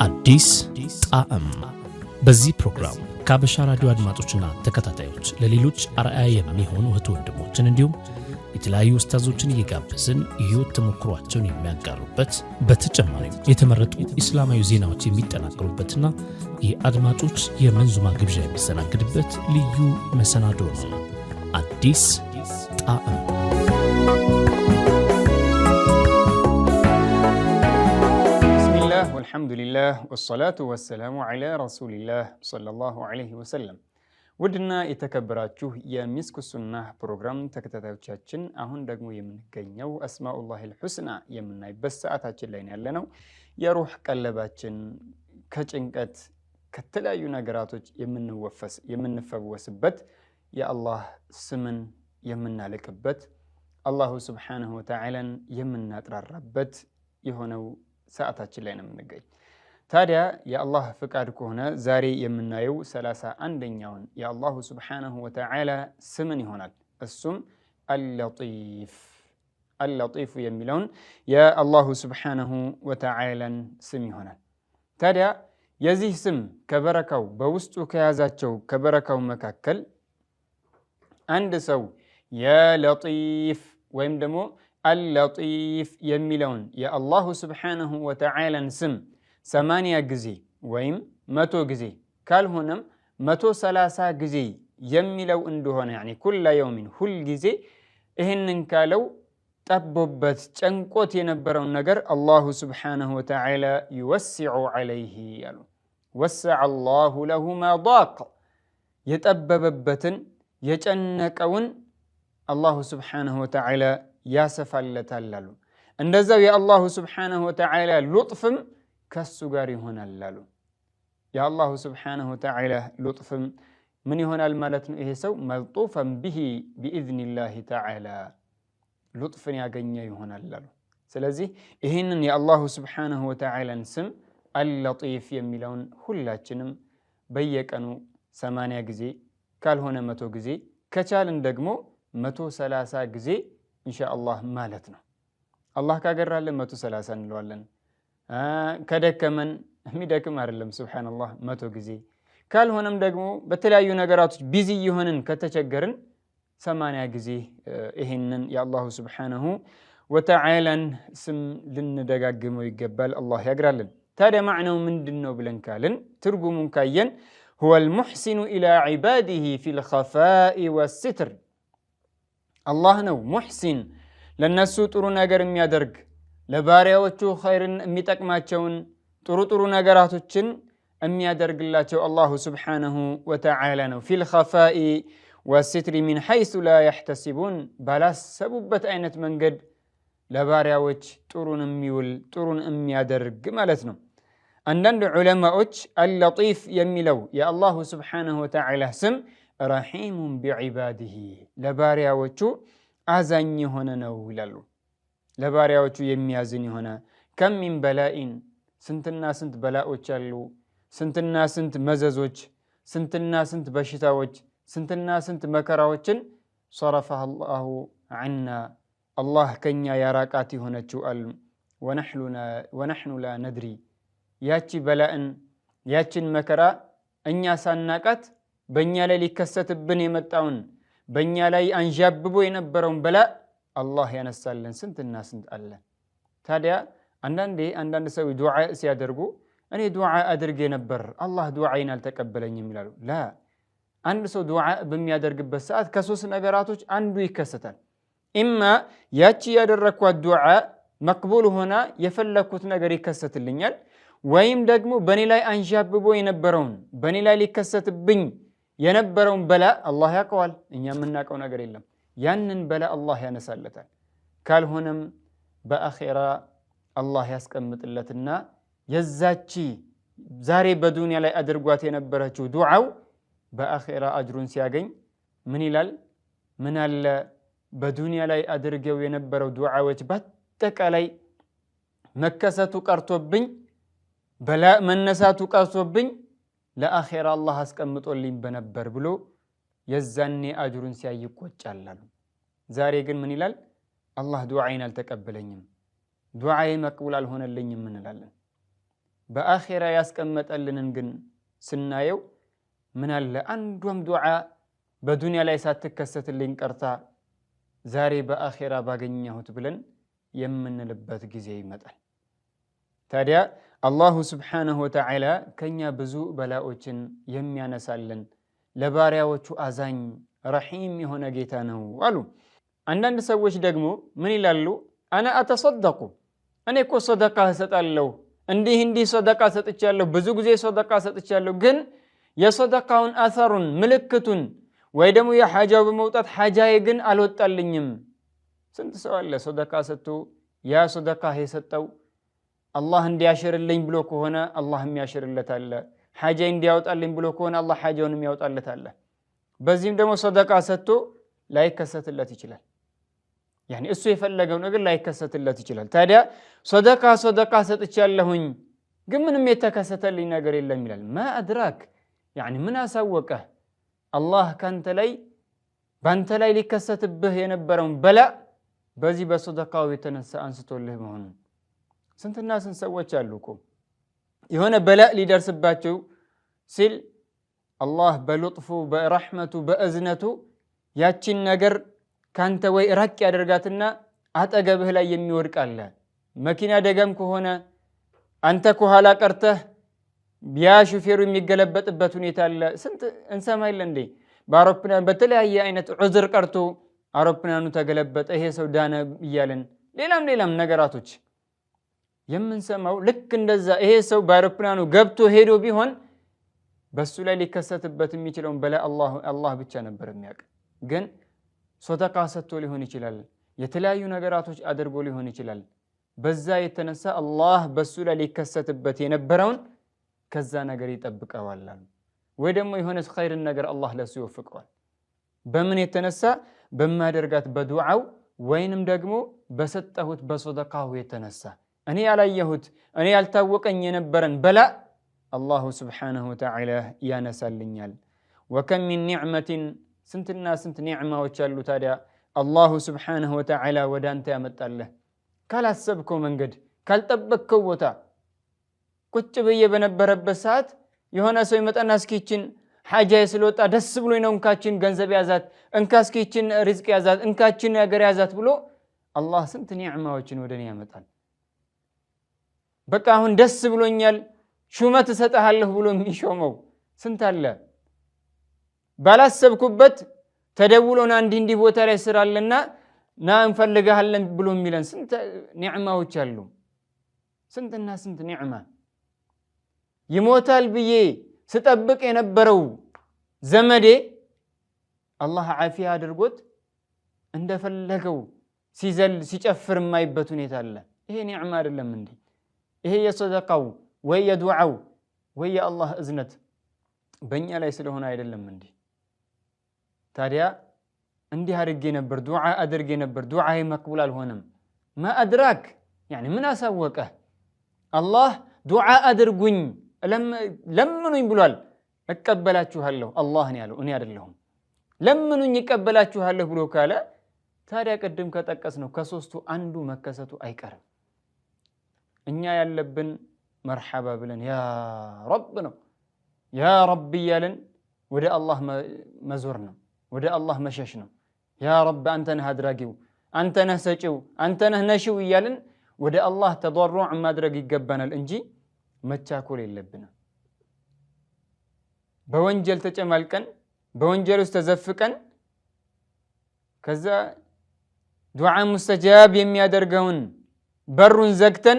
S1: አዲስ ጣዕም በዚህ ፕሮግራም ከሀበሻ ራዲዮ አድማጮችና ተከታታዮች ለሌሎች አርአያ የሚሆኑ እህት ወንድሞችን እንዲሁም የተለያዩ ኡስታዞችን እየጋበዝን ህይወት ተሞክሯቸውን የሚያጋሩበት በተጨማሪም የተመረጡ እስላማዊ ዜናዎች የሚጠናቀሩበትና የአድማጮች የመንዙማ ግብዣ የሚስተናግድበት ልዩ መሰናዶ ነው አዲስ ጣዕም
S6: ቢስሚላህ ወልሐምዱሊላህ ወሰላቱ ወሰላሙ ዐላ ረሱሊላህ ሰለላሁ ዐለይሂ ወሰለም ውድና የተከበራችሁ የሚስኩ ሱናህ ፕሮግራም ተከታታዮቻችን አሁን ደግሞ የምንገኘው አስማኡላሂል ሁስና የምናይበት ሰዓታችን ላይ ያለነው የሩህ ቀለባችን ከጭንቀት ከተለያዩ ነገራቶች የምንፈወስበት የአላህ ስምን የምናልቅበት አላሁ ሱብሓነሁ ወተዓላን የምናጥራራበት የሆነው ሰዓታችን ላይ ነው የምንገኝ ታዲያ የአላህ ፍቃድ ከሆነ ዛሬ የምናየው 31ኛውን የአላሁ ሱብሓነሁ ወተዓላ ስምን ይሆናል እሱም አልለጢፍ የሚለውን የአላሁ ሱብሓነሁ ወተዓላን ስም ይሆናል ታዲያ የዚህ ስም ከበረካው በውስጡ ከያዛቸው ከበረካው መካከል አንድ ሰው የለጢፍ ወይም ደግሞ አልለጢፍ የሚለውን የአላሁ ሱብሓነሁ ወተዓላን ስም 80 ጊዜ ወይም 100 ጊዜ ካልሆነም 130 ጊዜ የሚለው እንደሆነ يعني كل يوم ሁል ጊዜ ይሄንን ካለው ጠቦበት ጨንቆት የነበረውን ነገር አላሁ ሱብሓነሁ ወተዓላ ይወስዑ ዐለይሂ ያሉ ወሰዐ አላሁ ለሁ ማ ضاق የጠበበበትን የጨነቀውን አላሁ ሱብሓነሁ ወተዓላ ያሰፋለታል አሉ እንደዛው የአላሁ ሱብሓነሁ ወተዓላ ሉጥፍም ከሱ ጋር ይሆናል አሉ የአላሁ ሱብሓነሁ ወተዓላ ሉጥፍም ምን ይሆናል ማለት ነው ይሄ ሰው መልጡፈን ቢሂ ቢኢዝኒላሂ ተዓላ ሉጥፍን ያገኘ ይሆናል አሉ ስለዚህ ይህንን የአላሁ ሱብሓነሁ ወተዓላን ስም አልለጢፍ የሚለውን ሁላችንም በየቀኑ 80 ጊዜ ካልሆነ 100 ጊዜ ከቻልን ደግሞ 130 ጊዜ ኢንሻአላህ ማለት ነው አላህ ካገራለን 130 እንለዋለን ከደከመን የሚደክም አይደለም ሱብሃንአላህ 100 ጊዜ ካልሆነም ደግሞ በተለያዩ ነገራቶች ቢዚ ይሆንን ከተቸገርን 80 ጊዜ ይሄንን የአላሁ ሱብሓነሁ ወተዓላን ስም ልንደጋግመው ይገባል አላህ ያግራልን ታዲያ ማዕናው ምንድነው ብለን ካልን ትርጉሙን ካየን هو المحسن إلى عباده في الخفاء والستر الله ነው ሙህሲን ለነሱ ጥሩ ነገር የሚያደርግ ለባሪያዎቹ ኸይርን የሚጠቅማቸውን ጥሩ ነገራቶችን የሚያደርግላቸው አላሁ ሱብሓነሁ ወተዓላ ነው في الخفاء والستر من حيث لا يحتسبون ባላሰቡበት አይነት መንገድ ለባሪያዎች ጥሩን የሚውል ጥሩን የሚያደርግ ማለት ነው አንዳንድ ዑለማዎች አልለጢፍ የሚለው የአላሁ ሱብሓነሁ ወተዓላ ስም ረሒሙን ቢዒባዲሂ ለባሪያዎቹ አዛኝ የሆነ ነው ይላሉ ለባሪያዎቹ የሚያዝን የሆነ ከም ሚን በላኢን ስንትና ስንት በላዎች አሉ፣ ስንትና ስንት መዘዞች፣ ስንትና ስንት በሽታዎች፣ ስንትና ስንት መከራዎችን ሰረፈሃ አላሁ ዐና አላህ ከኛ ያራቃት የሆነችው አሉ። ወነሕኑ ላ ነድሪ ያቺ በላእን ያችን መከራ እኛ ሳናቃት በእኛ ላይ ሊከሰትብን የመጣውን በእኛ ላይ አንዣብቦ የነበረውን በላ አላህ ያነሳለን ስንትና ስንት አለ። ታዲያ አንዳንድ ሰው ዱዓ ሲያደርጉ እኔ ዱዓ አድርጌ ነበር አላህ ዱዓይን አልተቀበለኝም ይላሉ። ላ አንድ ሰው ዱዓ በሚያደርግበት ሰዓት ከሶስት ነገራቶች አንዱ ይከሰታል። ኢማ ያቺ ያደረግኳት ዱዓ መቅቡል ሆና የፈለግኩት ነገር ይከሰትልኛል፣ ወይም ደግሞ በእኔ ላይ አንዣብቦ የነበረውን በእኔ ላይ ሊከሰትብኝ የነበረውን በላ አላህ ያውቀዋል፣ እኛ የምናውቀው ነገር የለም። ያንን በላ አላህ ያነሳለታል። ካልሆነም በአኼራ አላህ ያስቀምጥለትና የዛቺ ዛሬ በዱንያ ላይ አድርጓት የነበረችው ዱዓው በአኼራ አጅሩን ሲያገኝ ምን ይላል? ምን አለ በዱንያ ላይ አድርገው የነበረው ዱዓዎች በአጠቃላይ መከሰቱ ቀርቶብኝ በላ መነሳቱ ቀርቶብኝ ለአኼራ አላህ አስቀምጦልኝ በነበር ብሎ የዛኔ አጅሩን ሲያይ ይቆጫላሉ። ዛሬ ግን ምን ይላል? አላህ ዱዓይን አልተቀበለኝም፣ ዱዓዬ መቅቡል አልሆነልኝም እንላለን። በአኼራ ያስቀመጠልንን ግን ስናየው ምን አለ አንዷም ዱዓ በዱንያ ላይ ሳትከሰትልኝ ቀርታ ዛሬ በአኼራ ባገኘሁት ብለን የምንልበት ጊዜ ይመጣል። ታዲያ አላሁ ስብሓነሁ ወተዓላ ከኛ ብዙ በላዎችን የሚያነሳልን ለባሪያዎቹ አዛኝ ረሒም የሆነ ጌታ ነው አሉ። አንዳንድ ሰዎች ደግሞ ምን ይላሉ? አና አተሰደቁ እኔ እኮ ሰደቃ እሰጣለሁ፣ እንዲህ ሰደቃ ሰጥቻለሁ፣ ብዙ ጊዜ ሰደቃ ሰጥቻለሁ፣ ግን የሰደቃውን አሰሩን ምልክቱን ወይ ደግሞ የሓጃው በመውጣት ሓጃዬ ግን አልወጣልኝም። ስንት ሰው አለ ሰደቃ ሰጥቶ ያ ሰደቃ የሰጠው አላህ እንዲያሽርልኝ ብሎ ከሆነ አላህ የሚያሽርለት አለ፣ ሓጃዬ እንዲያወጣልኝ ብሎ ከሆነ አላህ ሓጃውን የሚያወጣለት አለ። በዚህም ደግሞ ሰደቃ ሰጥቶ ላይከሰትለት ይችላል። ያኒ እሱ የፈለገው ነገር ላይከሰትለት ይችላል። ታዲያ ሰደቃ ሰጥቻለሁኝ ግን ምንም የተከሰተልኝ ነገር የለም ይላል። ማ አድራክ ያኒ ምን አሳወቀህ አላህ ባንተ ላይ ሊከሰትብህ የነበረውን በላ በዚህ በሰደቃው የተነሳ አንስቶልህ መሆኑን። ስንትና ስንት ሰዎች አሉ እኮ የሆነ በላ ሊደርስባቸው ሲል አላህ በልጥፉ በረሕመቱ በእዝነቱ ያቺን ነገር ካንተ ወይ ራቅ ያደርጋትና አጠገብህ ላይ የሚወድቅ አለ። መኪና አደጋም ከሆነ አንተ ከኋላ ቀርተህ ያ ሹፌሩ የሚገለበጥበት ሁኔታ አለ። ስንት እንሰማይለ እንዴ? በአውሮፕላን በተለያየ አይነት ዑዝር ቀርቶ አውሮፕላኑ ተገለበጠ፣ ይሄ ሰው ዳነ እያለን ሌላም ነገራቶች የምንሰማው ልክ እንደዛ። ይሄ ሰው በአውሮፕላኑ ገብቶ ሄዶ ቢሆን በሱ ላይ ሊከሰትበት የሚችለውን በላይ አላህ ብቻ ነበር የሚያውቅ። ግን ሰደቃ ሰጥቶ ሊሆን ይችላል፣ የተለያዩ ነገራቶች አድርጎ ሊሆን ይችላል። በዛ የተነሳ አላህ በሱ ላይ ሊከሰትበት የነበረውን ከዛ ነገር ይጠብቀዋል። ወይ ደግሞ የሆነ ኸይርን ነገር አላህ ለሱ ይወፍቀዋል። በምን የተነሳ? በማደርጋት በዱዓው ወይንም ደግሞ በሰጠሁት በሰደቃው የተነሳ እኔ ያላየሁት እኔ ያልታወቀኝ የነበረን በላ አላሁ ስብሓነሁ ወተዓላ ያነሳልኛል። ወከም ሚን ኒዕመትን ስንትና ስንት ኒዕማዎች አሉ። ታዲያ አላሁ ስብሓነሁ ወተዓላ ወደ አንተ ያመጣለህ ካላሰብከው መንገድ ካልጠበቅከው ቦታ ቁጭ ብዬ በነበረበት ሰዓት የሆነ ሰው ይመጣና እስኪችን ሓጃዬ ስለወጣ ደስ ብሎኝ ነው እንካችን ገንዘብ ያዛት፣ እንካ እስኪችን ሪዝቅ ያዛት፣ እንካችን ነገር ያዛት ብሎ አላህ ስንት ኒዕማዎችን ወደ እኔ ያመጣል። በቃ አሁን ደስ ብሎኛል ሹመት እሰጥሃለሁ ብሎ የሚሾመው ስንት አለ። ባላሰብኩበት ተደውሎና እንዲህ ቦታ ላይ ስራለና ና እንፈልግሃለን ብሎ የሚለን ስንት ኒዕማዎች አሉ። ስንትና ስንት ኒዕማ። ይሞታል ብዬ ስጠብቅ የነበረው ዘመዴ አላህ ዓፊያ አድርጎት እንደፈለገው ሲዘል ሲጨፍር የማይበት ሁኔታ አለ። ይሄ ኒዕማ አይደለም እንዴ? ይሄ የሰደቃው ወይ የዱዓው ወይ የአላህ እዝነት በእኛ ላይ ስለሆነ አይደለም እንዴ? ታዲያ እንዲህ አድርጌ ነበር ዱዓ አድርጌ ነበር ዱዓዬ መቅቡል አልሆነም፣ ማ አድራክ ያኒ ምን አሳወቀህ? አላህ ዱዓ አድርጉኝ ለምኑኝ ብሏል። እቀበላችኋለሁ አላህ ነው ያለው፣ እኔ አይደለሁም። ለምኑኝ እቀበላችኋለሁ ብሎ ካለ ታዲያ ቅድም ከጠቀስነው ከሶስቱ አንዱ መከሰቱ አይቀርም። እኛ ያለብን መርሐባ ብለን ያ ረብ ነው፣ ያ ረብ እያለን ወደ አላህ መዞር ነው፣ ወደ አላህ መሸሽ ነው። ያ ረብ አንተ ነህ አድራጊው፣ አንተ ነህ ሰጪው፣ አንተ ነህ ነሺው እያልን ወደ አላህ ተضرع ማድረግ ይገባናል እንጂ መቻኮል የለብንም። በወንጀል ተጨማልቀን በወንጀል ውስጥ ተዘፍቀን ከዛ ዱዓ ሙስተጃብ የሚያደርገውን በሩን ዘግተን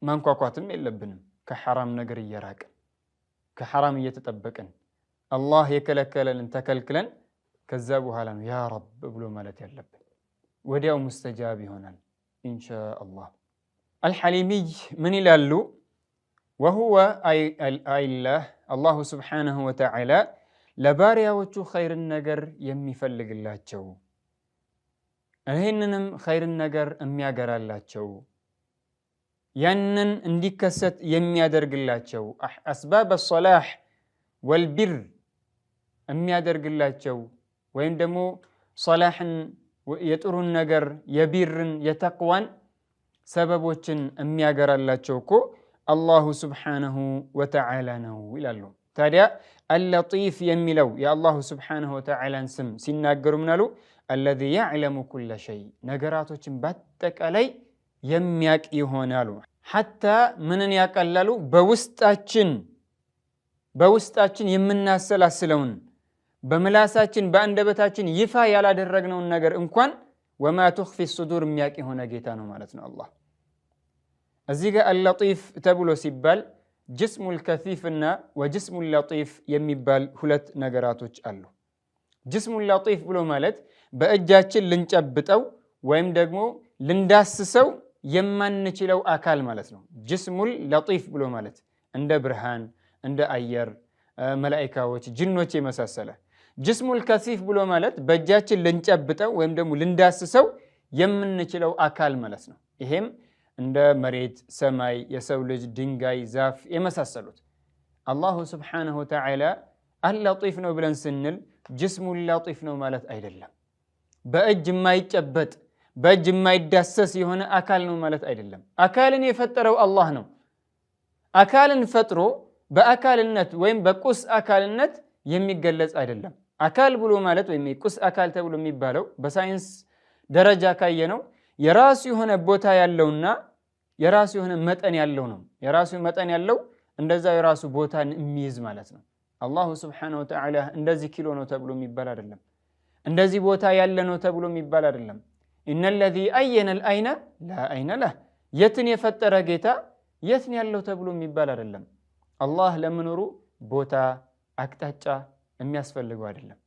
S6: ማንኳኳትም የለብንም። ከሐራም ነገር እየራቅን ከሐራም እየተጠበቅን አላህ የከለከለልን ተከልክለን ከዛ በኋላ ነው ያ ረብ ብሎ ማለት ያለብን። ወዲያው ሙስተጃብ ይሆናል ኢንሻአላህ። አልሐሊሚይ ምን ይላሉ? ወሁወ አይላህ አላሁ ስብሓነሁ ወተዓላ ለባሪያዎቹ ኸይርን ነገር የሚፈልግላቸው ይህንንም ኸይርን ነገር የሚያገራላቸው ያንን እንዲከሰት የሚያደርግላቸው አስባብ አልሰላሕ ወልቢር የሚያደርግላቸው ወይም ደግሞ ሰላሕን የጥሩን ነገር የቢርን የተቅዋን ሰበቦችን የሚያገራላቸው እኮ አላሁ ስብሓነሁ ወተዓላ ነው ይላሉ። ታዲያ አልለጢፍ የሚለው የአላሁ ስብሓነሁ ወተዓላን ስም ሲናገሩ ምናሉ? አለዚ ያዕለሙ ኩለ ሸይ ነገራቶችን በአጠቃላይ የሚያቅ ይሆናሉ። ሐታ ምንን ያቀላሉ? በውስጣችን የምናሰላስለውን በምላሳችን በአንደበታችን ይፋ ያላደረግነውን ነገር እንኳን ወማ ቱኽፊ ሱዱር የሚያቅ የሆነ ጌታ ነው ማለት ነው አላህ። እዚህ ጋር አልለጢፍ ተብሎ ሲባል ጅስሙል ከፊፍ እና ወጅስሙል ለጢፍ የሚባል ሁለት ነገራቶች አሉ። ጅስሙል ለጢፍ ብሎ ማለት በእጃችን ልንጨብጠው ወይም ደግሞ ልንዳስሰው የማንችለው አካል ማለት ነው። ጅስሙል ለጢፍ ብሎ ማለት እንደ ብርሃን፣ እንደ አየር፣ መላኢካዎች፣ ጅኖች የመሳሰለ። ጅስሙል ከሲፍ ብሎ ማለት በእጃችን ልንጨብጠው ወይም ደግሞ ልንዳስሰው የምንችለው አካል ማለት ነው። ይሄም እንደ መሬት፣ ሰማይ፣ የሰው ልጅ፣ ድንጋይ፣ ዛፍ የመሳሰሉት። አላሁ ስብሓነሁ ወተዓላ አልለጢፍ ነው ብለን ስንል ጅስሙል ለጢፍ ነው ማለት አይደለም። በእጅ የማይጨበጥ በእጅ የማይዳሰስ የሆነ አካል ነው ማለት አይደለም። አካልን የፈጠረው አላህ ነው። አካልን ፈጥሮ በአካልነት ወይም በቁስ አካልነት የሚገለጽ አይደለም። አካል ብሎ ማለት ወይም ቁስ አካል ተብሎ የሚባለው በሳይንስ ደረጃ ካየነው የራሱ የሆነ ቦታ ያለውና የራሱ የሆነ መጠን ያለው ነው። የራሱ መጠን ያለው እንደዛው የራሱ ቦታን የሚይዝ ማለት ነው። አላሁ ስብሓነሁ ወተዓላ እንደዚህ ኪሎ ነው ተብሎ የሚባል አይደለም። እንደዚህ ቦታ ያለ ነው ተብሎ የሚባል አይደለም። ኢነለዚ አየነል አይነ ላ አይነ ለህ የትን የፈጠረ ጌታ የትን ያለው ተብሎ የሚባል አይደለም። አላህ ለመኖሩ ቦታ አቅጣጫ የሚያስፈልገው አይደለም።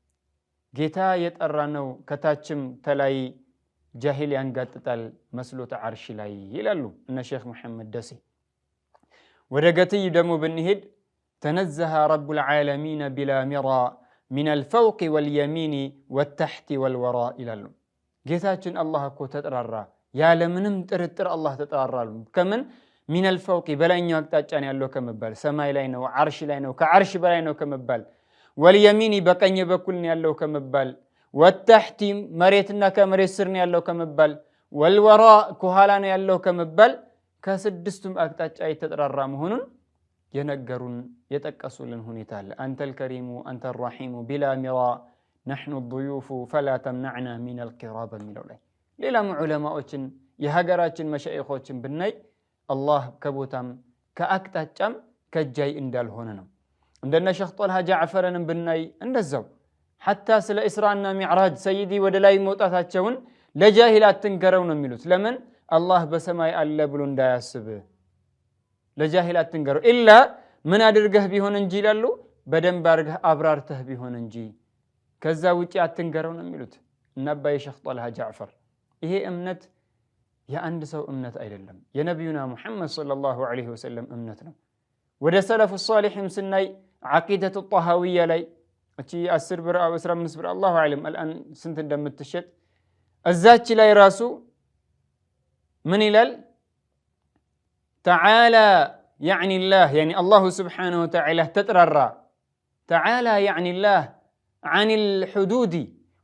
S6: ጌታ የጠራ ነው ከታችም ተላይ ጃሂል ያንጋጥጣል መስሎት ዓርሽ ላይ ይላሉ እነ ሼክ መሐመድ ደሴ። ወደ ገትይ ደግሞ ብንሄድ ተነዘሀ ረቡል ዓለሚን ቢላ ሚራ ሚነል ፈውቂ ወልየሚኒ ወተሕቲ ወልወራ ይላሉ። ጌታችን አላህ እኮ ተጠራራ ያለምንም ጥርጥር አላህ ተጠራራሉ። ከምን ሚነል ፈውቂ በላይኛው አቅጣጫ ነው ያለው ከመባል ሰማይ ላይ ነው፣ ዓርሽ ላይ ነው፣ ከዓርሽ በላይ ነው ከመባል፣ ወልየሚኒ በቀኝ በኩል ነው ያለው ከመባል፣ ወተሕቲ መሬትና ከመሬት ስር ነው ያለው ከመባል፣ ወልወራ ከኋላ ነው ያለው ከመባል ከስድስቱም አቅጣጫ የተጠራራ መሆኑን የነገሩን የጠቀሱልን ሁኔታ አለ። አንተል ከሪሙ አንተል ረሒሙ ቢላ ሚራ ነሕኑ ዱዩፉ ፈላ ተምናዕና ሚነል ቂራ በሚለው ላይ ሌላም ዑለማዎችን የሀገራችን መሻይኾችን ብናይ አላህ ከቦታም ከአቅጣጫም ከጃይ እንዳልሆነ ነው። እንደነ ሼኽ ጦልሃ ጃዕፈርንም ብናይ እንደዛው ሐታ ስለ ኢስራእና ሚዕራጅ ሰይዲ ወደ ላይ መውጣታቸውን ለጃሂል አትንገረው ነው የሚሉት። ለምን አላህ በሰማይ አለ ብሎ እንዳያስብ ለጃሂል አትንገረው። ኢላ ምን አድርገህ ቢሆን እንጂ ይላሉ፣ በደንብ አድርገህ አብራርተህ ቢሆን እንጂ ከዛ ውጪ አትንገረው ነው የሚሉት እና አባይ ሼኽ ጦልሃ ጃዕፈር። ይሄ እምነት የአንድ ሰው እምነት አይደለም፣ የነቢዩና ሙሐመድ ሰለላሁ ዐለይሂ ወሰለም እምነት ነው። ወደ ሰለፉ ሷሊሕም ስናይ ዓቂደቱ ጣሃዊያ ላይ እቺ 10 ብር 15 ብር አላሁ አዕለም አልአን ስንት እንደምትሸጥ እዛች ላይ ራሱ من إلال تعالى يعني الله يعني الله سبحانه وتعالى تتررى تعالى يعني الله عن الحدود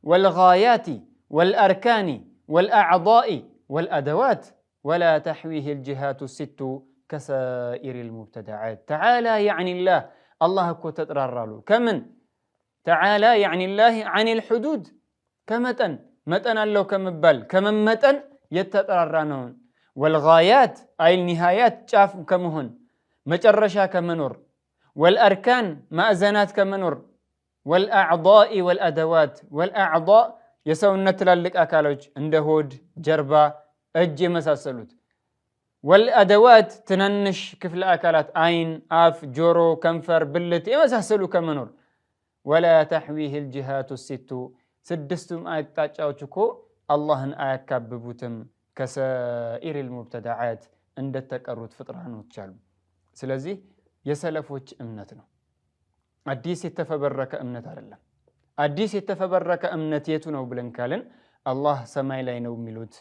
S6: والغايات والأركان والأعضاء والأدوات ولا تحويه الجهات الست كسائر المبتدعات. تعالى يعني الله الله كو تتررى كمن تعالى يعني الله عن الحدود كمتن متن الله كمبال كمن متن يتتررى والغايات أي النهايات شاف كمهن مجرشا كمنور والأركان مأزنات كمنور والأعضاء والأدوات والأعضاء يسون نتلالك أكالوج عند جربا أجي مساسلوت والأدوات تننش كيف الأكلات عين آف جورو كنفر بلت يمساسلو كمنور ولا تحويه الجهات الست سدستم آيات تاچاوچكو اللهن آيكاببوتم كسائر المبتدعات عند التقرط فطرانوች አሉ። ስለዚህ የሰለፎች እምነት ነው። አዲስ የተፈበረከ እምነት አይደለም። አዲስ የተፈበረከ እምነት የቱ ነው ብለን ካልን አላህ ሰማይ ላይ ነው የሚሉት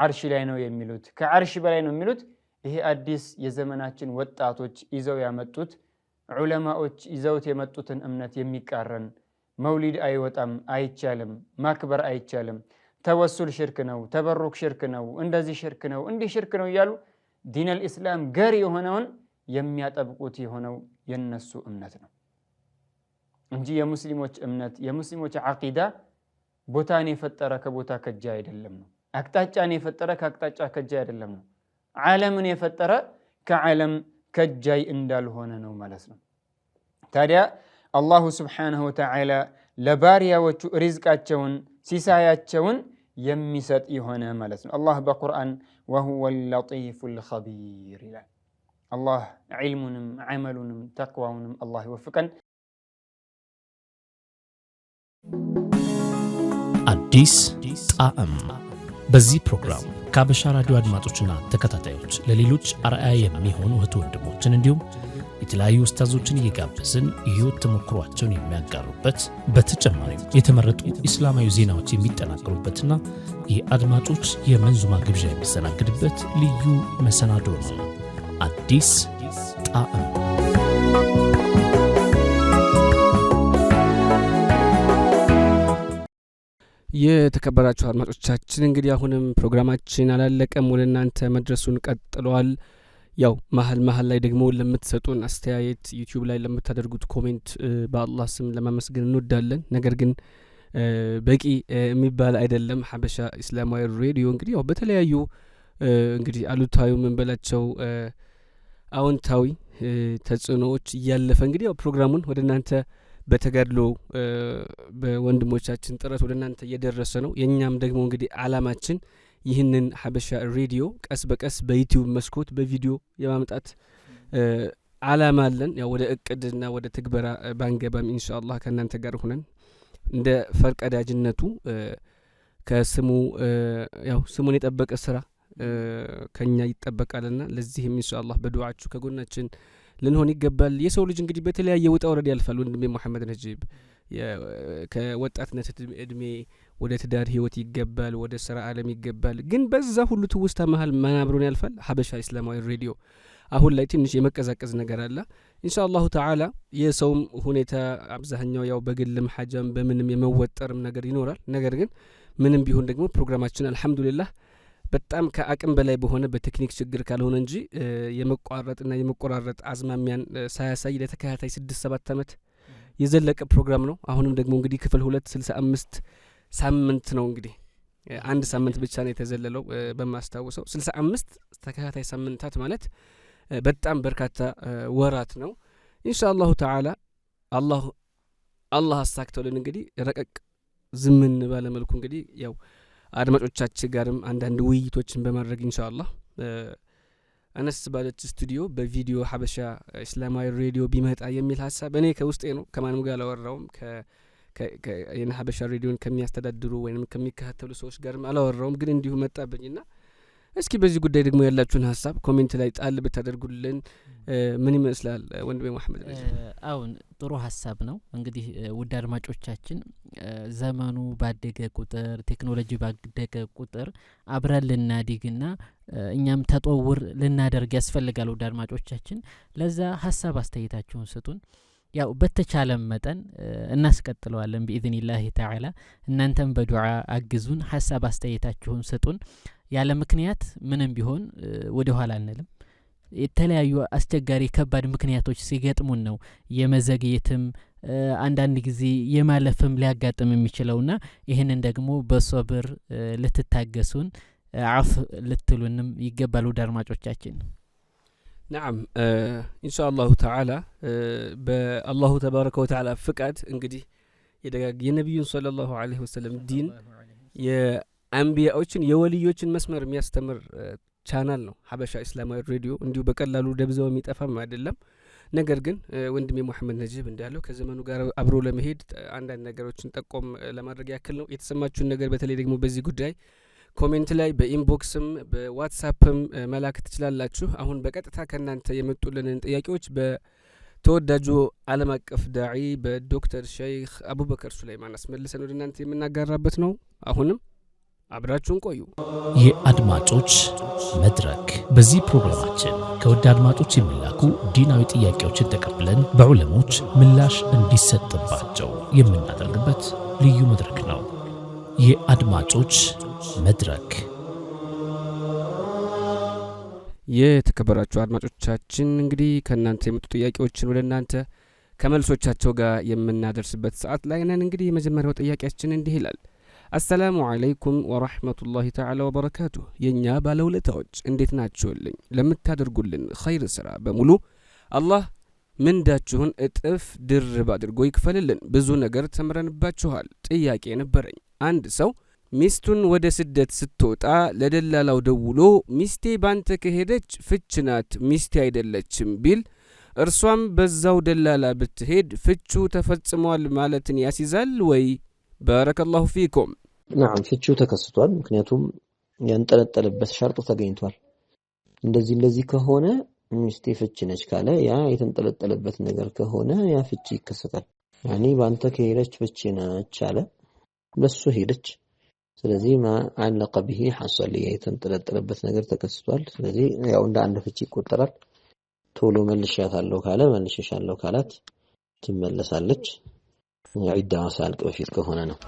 S6: አርሽ ላይ ነው የሚሉት ከአርሽ በላይ ነው የሚሉት ይሄ አዲስ የዘመናችን ወጣቶች ይዘው ያመጡት ዑለማዎች ይዘውት የመጡትን እምነት የሚቃረን መውሊድ አይወጣም አይቻልም ማክበር አይቻልም ተወሱል ሽርክ ነው ተበሩክ ሽርክ ነው እንደዚህ ሽርክ ነው እንዲህ ሽርክ ነው እያሉ ዲን አልእስላም ገር የሆነውን የሚያጠብቁት የሆነው የነሱ እምነት ነው እንጂ የሙስሊሞች እምነት የሙስሊሞች አቂዳ ቦታን የፈጠረ ከቦታ ከጃ አይደለም ነው አቅጣጫን የፈጠረ ከአቅጣጫ ከጃ አይደለም ነው ዓለምን የፈጠረ ከዓለም ከጃይ እንዳልሆነ ነው ማለት ነው። ታዲያ አላሁ ስብሓነሁ ወተዓላ ለባሪያዎቹ ሪዝቃቸውን ሲሳያቸውን የሚሰጥ የሆነ ማለት ነው። አላህ በቁርአን ወሁወ ለጢፉል ኸቢር ይላል። አላህ ዒልሙንም ዓመሉንም ተቅዋውንም አላህ ይወፍቀን።
S1: አዲስ ጣዕም በዚህ ፕሮግራም ከሀበሻ ራዲዮ አድማጮችና ተከታታዮች ለሌሎች አርአያ የሚሆኑ እህት ወንድሞችን እንዲሁም የተለያዩ ኡስታዞችን እየጋበዝን የህይወት ተሞክሯቸውን የሚያጋሩበት በተጨማሪም የተመረጡ ኢስላማዊ ዜናዎች የሚጠናቀሩበትና የአድማጮች የመንዙማ ግብዣ የሚስተናግድበት ልዩ መሰናዶ ነው። አዲስ ጣዕም።
S3: የተከበራችሁ አድማጮቻችን እንግዲህ አሁንም ፕሮግራማችን አላለቀም፣ ወደ እናንተ መድረሱን ቀጥሏል። ያው መሀል ላይ ደግሞ ለምትሰጡን አስተያየት ዩቲዩብ ላይ ለምታደርጉት ኮሜንት በአላህ ስም ለማመስገን እንወዳለን። ነገር ግን በቂ የሚባል አይደለም። ሀበሻ ኢስላማዊ ሬዲዮ እንግዲህ ያው በተለያዩ እንግዲህ አሉታዊ መንበላቸው አዎንታዊ ተጽዕኖዎች እያለፈ እንግዲህ ያው ፕሮግራሙን ወደ እናንተ በተጋድሎ በወንድሞቻችን ጥረት ወደ እናንተ እየደረሰ ነው። የኛም ደግሞ እንግዲህ አላማችን ይህንን ሀበሻ ሬዲዮ ቀስ በቀስ በዩቲዩብ መስኮት በቪዲዮ የማምጣት አላማ አለን። ያው ወደ እቅድና ወደ ትግበራ ባንገባም ኢንሻአላህ ከእናንተ ጋር ሆነን እንደ ፈርቀዳጅነቱ ከስሙ ያው ስሙን የጠበቀ ስራ ከኛ ይጠበቃልና ለዚህም ኢንሻአላህ በዱዓችሁ ከጎናችን ልንሆን ይገባል። የሰው ልጅ እንግዲህ በተለያየ ውጣ ወረድ ያልፋል። ወንድሜ መሐመድ ነጂብ ከወጣትነት እድሜ ወደ ትዳር ህይወት ይገባል፣ ወደ ስራ ዓለም ይገባል። ግን በዛ ሁሉ ትውስታ መሀል ማናብሮን ያልፋል ሀበሻ ኢስላማዊ ሬዲዮ። አሁን ላይ ትንሽ የመቀዛቀዝ ነገር አለ። ኢንሻአላሁ ተዓላ የሰውም ሁኔታ አብዛኛው ያው በግልም ሐጃም በምንም የመወጠርም ነገር ይኖራል። ነገር ግን ምንም ቢሆን ደግሞ ፕሮግራማችን አልহামዱሊላህ በጣም ከአቅም በላይ በሆነ በቴክኒክ ችግር ካልሆነ እንጂ የመቋረጥና የመቆራረጥ አዝማሚያን ሳያሳይ ለተከታታይ 6-7 ዓመት የዘለቀ ፕሮግራም ነው። አሁንም ደግሞ እንግዲህ ክፍል 2 65 ሳምንት ነው። እንግዲህ አንድ ሳምንት ብቻ ነው የተዘለለው በማስታወሰው 65 ተከታታይ ሳምንታት ማለት በጣም በርካታ ወራት ነው። ኢንሻአላሁ ተዓላ አላህ አሳክተውልን እንግዲህ ረቀቅ ዝምን ባለ መልኩ እንግዲህ ያው አድማጮቻችን ጋርም አንዳንድ ውይይቶችን በማድረግ ኢንሻአላህ አነስ ባለች ስቱዲዮ በቪዲዮ ሀበሻ ኢስላማዊ ሬዲዮ ቢመጣ የሚል ሀሳብ እኔ ከውስጤ ነው። ከማንም ጋር አላወራውም። ሀበሻ ሬዲዮን ከሚያስተዳድሩ ወይም ከሚከታተሉ ሰዎች ጋርም አላወራውም። ግን እንዲሁ መጣብኝና እስኪ በዚህ ጉዳይ ደግሞ ያላችሁን ሐሳብ ኮሜንት ላይ ጣል ብታደርጉልን ምን ይመስላል ወንድሜ መሐመድ?
S2: አሁን ጥሩ ሐሳብ ነው። እንግዲህ ውድ አድማጮቻችን ዘመኑ ባደገ ቁጥር ቴክኖሎጂ ባደገ ቁጥር አብረን ልናድግና እኛም ተጠውር ልናደርግ ያስፈልጋል። ውድ አድማጮቻችን ለዛ ሐሳብ አስተያየታችሁን ስጡን። ያው በተቻለ መጠን እናስቀጥለዋለን بإذنillah تعالى። እናንተም በዱዓ አግዙን፣ ሐሳብ አስተያየታችሁን ስጡን። ያለ ምክንያት ምንም ቢሆን ወደ ኋላ አንልም። የተለያዩ አስቸጋሪ ከባድ ምክንያቶች ሲገጥሙን ነው የመዘግየትም አንዳንድ ጊዜ የማለፍም ሊያጋጥም የሚችለውና ይህንን ደግሞ በሶብር ልትታገሱን አፍ ልትሉንም ይገባል ውድ አድማጮቻችን።
S3: نعم إن شاء الله تعالى بالله تبارك وتعالى فقد እንግዲህ የነብዩን ሰለላሁ ዐለይሂ ወሰለም ዲን የአንቢያዎችን የወልዮችን መስመር የሚያስተምር ቻናል ነው ሀበሻ እስላማዊ ሬዲዮ። እንዲሁ በቀላሉ ደብዛው የሚጠፋም አይደለም። ነገር ግን ወንድሜ መሐመድ ነጂብ እንዳለው ከዘመኑ ጋር አብሮ ለመሄድ አንዳንድ ነገሮችን ጠቆም ለማድረግ ያክል ነው። የተሰማችሁን ነገር በተለይ ደግሞ በዚህ ጉዳይ ኮሜንት ላይ በኢንቦክስም በዋትስአፕም መላክ ትችላላችሁ። አሁን በቀጥታ ከናንተ የመጡልንን ጥያቄዎች በተወዳጁ ዓለም አቀፍ ዳዒ በዶክተር ሼክ አቡበከር ሱለይማን አስመልሰን ወደ እናንተ የምናጋራበት ነው። አሁንም አብራችሁን ቆዩ።
S1: የአድማጮች መድረክ። በዚህ ፕሮግራማችን ከወደ አድማጮች የሚላኩ ዲናዊ ጥያቄዎችን ተቀብለን በዑለሞች ምላሽ እንዲሰጥባቸው የምናደርግበት ልዩ መድረክ ነው። የአድማጮች መድረክ።
S3: የተከበራችሁ አድማጮቻችን እንግዲህ ከእናንተ የመጡ ጥያቄዎችን ወደ እናንተ ከመልሶቻቸው ጋር የምናደርስበት ሰዓት ላይ ነን። እንግዲህ የመጀመሪያው ጥያቄያችን እንዲህ ይላል። አሰላሙ አለይኩም ወራህመቱላሂ ተዓላ ወበረካቱሁ። የኛ ባለውለታዎች እንዴት ናችሁልኝ? ለምታደርጉልን ኸይር ስራ በሙሉ አላህ ምንዳችሁን እጥፍ ድርብ አድርጎ ይክፈልልን። ብዙ ነገር ተምረንባችኋል። ጥያቄ ነበረኝ። አንድ ሰው ሚስቱን ወደ ስደት ስትወጣ ለደላላው ደውሎ ሚስቴ ባንተ ከሄደች ፍች ናት፣ ሚስቴ አይደለችም ቢል እርሷም በዛው ደላላ ብትሄድ ፍቹ ተፈጽሟል ማለትን ያስይዛል ወይ? ባረከላሁ ፊኩም።
S7: نعم ፍቹ ተከስቷል። ምክንያቱም ያንጠለጠለበት ሸርጥ ተገኝቷል። እንደዚህ ከሆነ ሚስቴ ፍች ነች ካለ ያ የተንጠለጠለበት ነገር ከሆነ ያ ፍቺ ይከሰታል። ያኒ ባንተ ከሄደች ፍች ነች አለ፣ ለሱ ሄደች። ስለዚህ ማ አለቀ به حصل የተንጠለጠለበት ነገር ተከስቷል። ስለዚህ ያው እንደ አንድ ፍቺ ይቆጠራል። ቶሎ መልሻታለሁ ካለ መልሽሻለሁ ካላት ትመለሳለች። ዒዳዋ ሳልቅ በፊት ከሆነ ነው።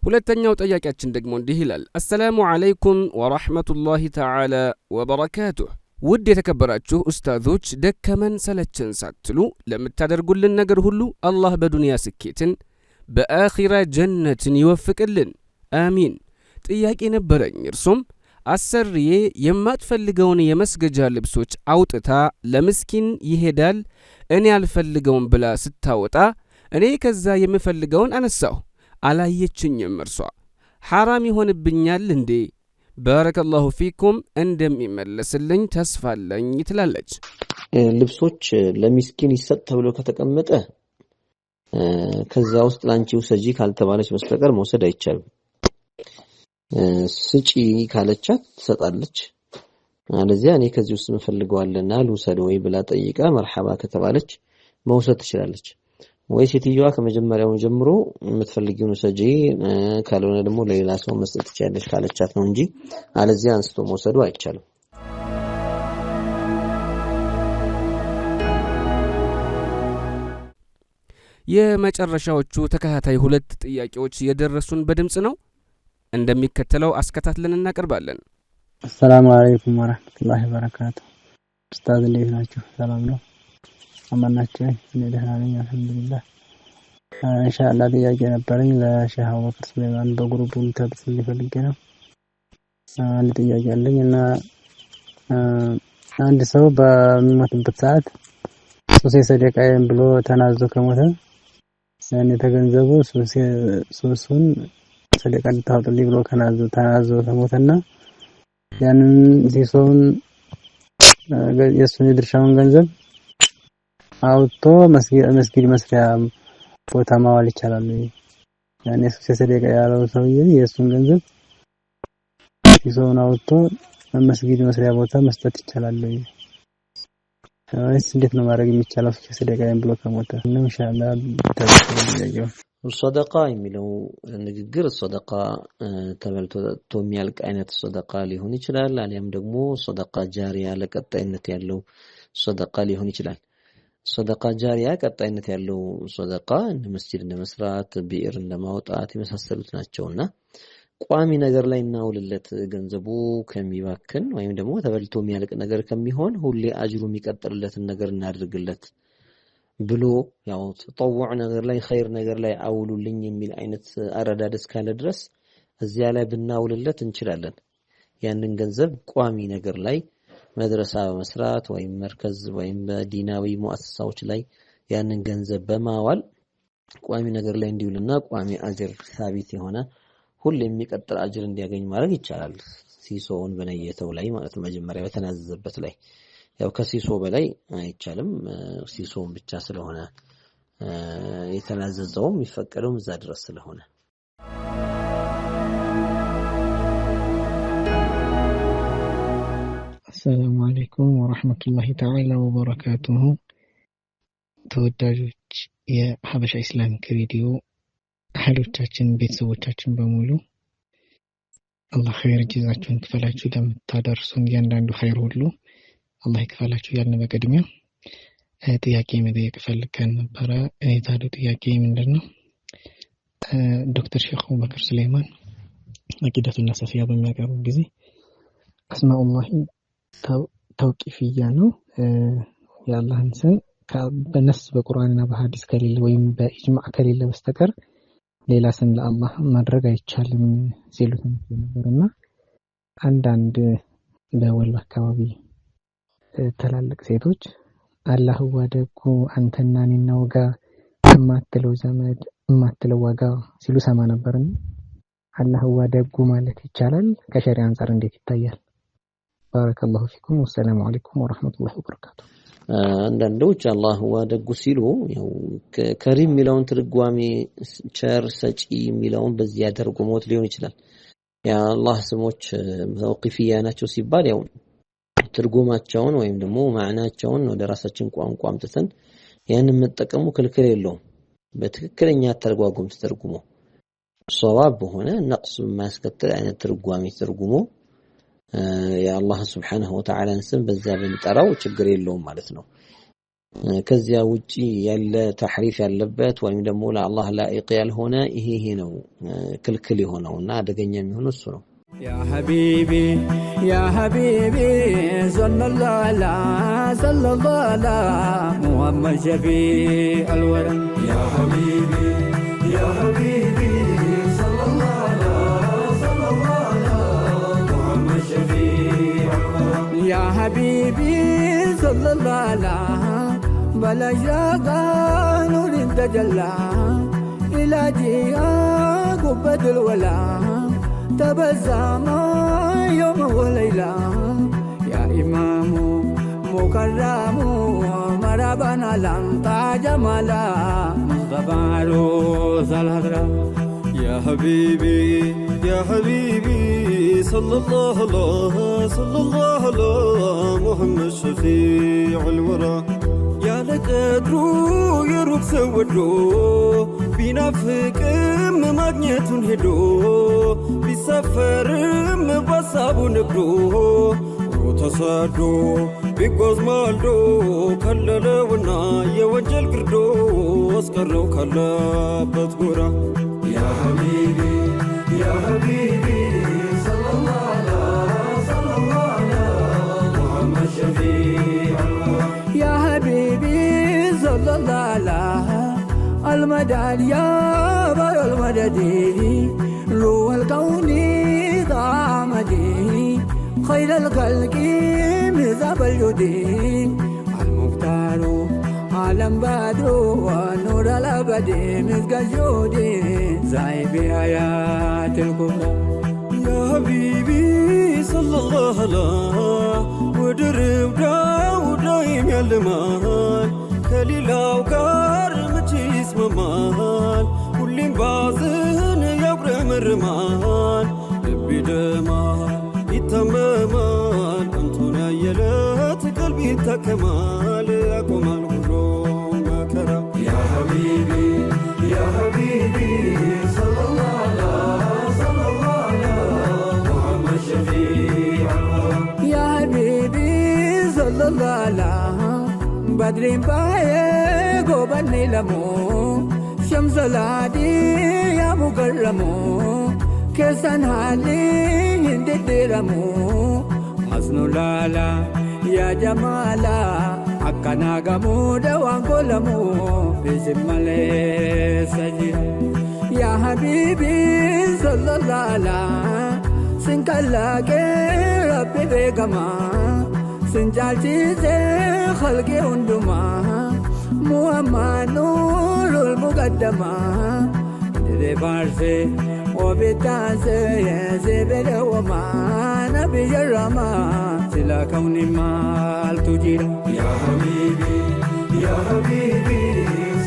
S3: ሁለተኛው ጥያቄያችን ደግሞ እንዲህ ይላል። አሰላሙ አለይኩም ወራህመቱላሂ ተዓላ ወበረካቱሁ። ውድ የተከበራችሁ ኡስታዞች ደከመን ሰለቸን ሳትሉ ለምታደርጉልን ነገር ሁሉ አላህ በዱንያ ስኬትን በአኺራ ጀነትን ይወፍቅልን፣ አሚን። ጥያቄ ነበረኝ። እርሱም አሰሪዬ የማትፈልገውን የመስገጃ ልብሶች አውጥታ ለምስኪን ይሄዳል፣ እኔ አልፈልገውም ብላ ስታወጣ እኔ ከዛ የምፈልገውን አነሳሁ፣ አላየችኝም። እርሷ ሐራም ይሆንብኛል እንዴ? ባረከላሁ ፊኩም እንደሚመለስልኝ ተስፋለኝ ትላለች።
S7: ልብሶች ለሚስኪን ይሰጥ ተብሎ ከተቀመጠ ከዛ ውስጥ ላንቺ ውሰጂ ካልተባለች በስተቀር መውሰድ አይቻልም። ስጪ ካለቻት ትሰጣለች። አለዚያ እኔ ከዚህ ውስጥ ምፈልገዋለና ልውሰድ ወይ ብላ ጠይቃ መርሐባ ከተባለች መውሰድ ትችላለች። ወይ ሴትዮዋ ከመጀመሪያው ጀምሮ የምትፈልጊውን ውሰጂ ካልሆነ ደግሞ ለሌላ ሰው መስጠት ትችላለች ካለቻት ነው እንጂ አለዚያ አንስቶ መውሰዱ አይቻልም።
S3: የመጨረሻዎቹ ተከታታይ ሁለት ጥያቄዎች የደረሱን በድምጽ ነው። እንደሚከተለው አስከታትለን እናቀርባለን።
S8: አሰላሙ አለይኩም ወራህመቱላሂ ወበረካቱሁ። ኡስታዝ እንዴት ናችሁ? ሰላም ነው? አማናችሁ? እኔ ደህና ነኝ አልሐምዱሊላህ። ኢንሻአላህ ጥያቄ ነበረኝ ለሼህ አቡበከር ሱለይማን በግሩፑ ተብስል ፈልጌ ነው። አንድ ጥያቄ አለኝ እና አንድ ሰው በሚሞትበት ሰዓት ሶስት ሰደቃዬን ብሎ ተናዞ ከሞተ ያኔ ተገንዘቡ ሶስቱን ሰደቃ እንድታወጡልኝ ብሎ ተናዞ ከሞተና ያንን ሲሶውን የሱን ድርሻውን ገንዘብ አውጥቶ መስጊድ መስሪያ ቦታ ማዋል ይቻላል? ያኔ ሰደቃ ያለው ሰውዬ የእሱን ገንዘብ ይዞውን አውጥቶ መስጊድ መስሪያ ቦታ መስጠት ይቻላል ወይስ እንዴት ነው ማድረግ የሚቻለው? ሰደቃዬን ብሎ ከሞተ ነው ኢንሻአላህ ተደረገው።
S7: ሰደቃ የሚለው ንግግር ሰደቃ ተበልቶ የሚያልቅ አይነት ሰደቃ ሊሆን ይችላል። አሊያም ደግሞ ሰደቃ ጃሪያ ለቀጣይነት ያለው ሰደቃ ሊሆን ይችላል። ሰደቃ ጃሪያ ቀጣይነት ያለው ሰደቃ እንደ መስጂድ እንደመስራት፣ ቢዕር እንደማውጣት የመሳሰሉት ናቸውና ቋሚ ነገር ላይ እናውልለት ገንዘቡ ከሚባክን ወይም ደግሞ ተበልቶ የሚያልቅ ነገር ከሚሆን ሁሌ አጅሩ የሚቀጥልለትን ነገር እናድርግለት ብሎ ያው ተጠውዕ ነገር ላይ ኸይር ነገር ላይ አውሉልኝ የሚል አይነት አረዳድ እስካለ ድረስ እዚያ ላይ ብናውልለት እንችላለን። ያንን ገንዘብ ቋሚ ነገር ላይ መድረሳ በመስራት ወይም መርከዝ ወይም በዲናዊ ሙአሰሳዎች ላይ ያንን ገንዘብ በማዋል ቋሚ ነገር ላይ እንዲውልና ቋሚ አጅር ሳቢት የሆነ ሁሌ የሚቀጥል አጅር እንዲያገኝ ማድረግ ይቻላል። ሲሶውን በነየተው ላይ ማለት ነው፣ መጀመሪያ በተናዘዘበት ላይ። ያው ከሲሶ በላይ አይቻልም። ሲሶውን ብቻ ስለሆነ የተናዘዘውም የሚፈቀደውም እዛ ድረስ ስለሆነ
S9: السلام عليكم ورحمة الله تعالى وبركاته ተወዳጆች የሀበሻ ኢስላሚክ ሬዲዮ አህሎቻችን ቤተሰቦቻችን በሙሉ አላህ ኸይር ጀዛችሁን ክፈላችሁ ለምታደርሱን እያንዳንዱ ኸይር ሁሉ አላህ ይክፈላችሁ ያልን በቅድሚያ ጥያቄ መጠየቅ ፈልገን ነበረ። የዛሬው ጥያቄ ምንድነው? ዶክተር ሼክ አቡበከር ሱለይማን አቂዳቱና ሰፊያ በሚያቀርቡ ጊዜ አስማኡላህ ተውቂፍያ ነው የአላህን ስም በነስ በቁርአንና በሐዲስ ከሌለ ወይም በኢጅማዕ ከሌለ በስተቀር ሌላ ስም ለአላህ ማድረግ አይቻልም ሲሉት ነበርና አንዳንድ በወሎ አካባቢ ተላልቅ ሴቶች አላህ ወደጉ አንተና እኔና ወጋ የማትለው ዘመድ የማትለው ዋጋ ሲሉ ሰማ ነበርና አላህ ወደጉ ማለት ይቻላል? ከሸሪዓ አንፃር እንዴት ይታያል? ባረከላሁ ፊኩም ወሰላሙ አለይኩም ወራህመቱላሂ ወበረካቱ።
S7: አንዳንዶች አላህ ወደጉ ሲሉ ያው ከሪም የሚለውን ትርጓሜ ቸር ሰጪ የሚለውን በዚህ ያደርጉሞት ሊሆን ይችላል። ያ አላህ ስሞች ተውቂፍያ ናቸው ሲባል ያው ትርጉማቸውን ወይም ደግሞ ማዕናቸውን ወደ ራሳችን ቋንቋ አምጥተን ያንን መጠቀሙ ክልክል የለውም። በትክክለኛ ተርጓጉም ተርጉሞ ሷዋብ በሆነ ነቅስ የማያስከትል አይነት ትርጓሜ ተርጉሞ የአላህ Subhanahu Wa Ta'ala ስም በዛ ብንጠራው ችግር የለውም ማለት ነው። ከዚያ ውጪ ያለ ተሕሪፍ ያለበት ወይም ደግሞ ለአላህ ላኢቅ ያልሆነ ይሄ ነው ክልክል የሆነውና አደገኛ የሚሆነው እሱ ነው።
S10: يا حبيبي يا حبيبي صلى الله على محمد شفيع الورى يا حبيبي يا حبيبي صلى الله على محمد شفيع الورى يا حبيبي صلى الله على بلغ نور تجلى إلى جيا قبة الولا تبسم يوم وليلة يا إمام مكرم مرحبا لنت جمالا مصطفى عروس الهدرة
S11: يا حبيبي يا حبيبي صلى الله على محمد شفيع الورى يا لقدرو يروب سودو ቢናፍቅም ማግኘቱን ሄዶ ቢሰፈርም በሳቡ ንግዶ ተሰዶ ቢጓዝ ማልዶ ከለለውና የወንጀል ግርዶ አስቀረው ካለበት ጎራ ያ ሐቢቢ ያ ሐቢቢ ሰለላሁ ዐላ ሙሐመድ ሸፊዕ
S10: ያ ሐቢቢ ሰለላሁ ዐላ المدد يا بر المدد روح الكون طعمدي خير الخلق مذهب الجدي المختار عالم بدر ونور الأبد مزق الجودي زايب آيات الكبرى
S11: يا حبيبي صلى الله على ودرب دايم يلمان ከሌላው ጋር መቼ ይስማማል ሁሌም ባዝን ያጉረመርማል ልብ ይደማል ይታመማል አንተን ያየለት ቀልብ ይታከማል ያቆማል ሁሉ መከራ ያ ሀቢቢ ያ ሀቢቢ بدرين بايه قوبني لمو شمس العادي يا مكرمو كسان حالي هندي ديرمو حسنو لالا يا جمالا أكنا غمو دوان كلمو بسم ملي سجير يا حبيبي صلى الله على سنكلا كي ربي بيغما سنجالتي زي خلقي هندما محمد نور المقدمة دي بارسي وبتانسي يزيبل وما نبي جرما سلا كوني مال تجير يا حبيبي يا حبيبي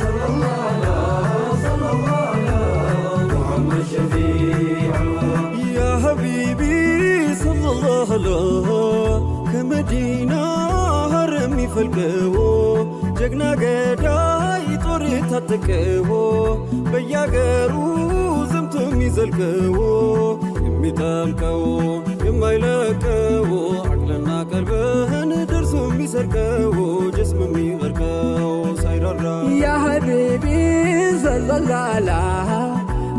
S11: صلى الله على محمد شفيع يا حبيبي صلى الله على كمدينة هرمي فالقو جقنا قداي طوري تتكو بياقرو زمتو ميزلقو يمي تالكو يما يلقو عقلنا قلبهن درسو ميسرقو جسم ميغرقو سايرارا يا حبيبي صلى الله على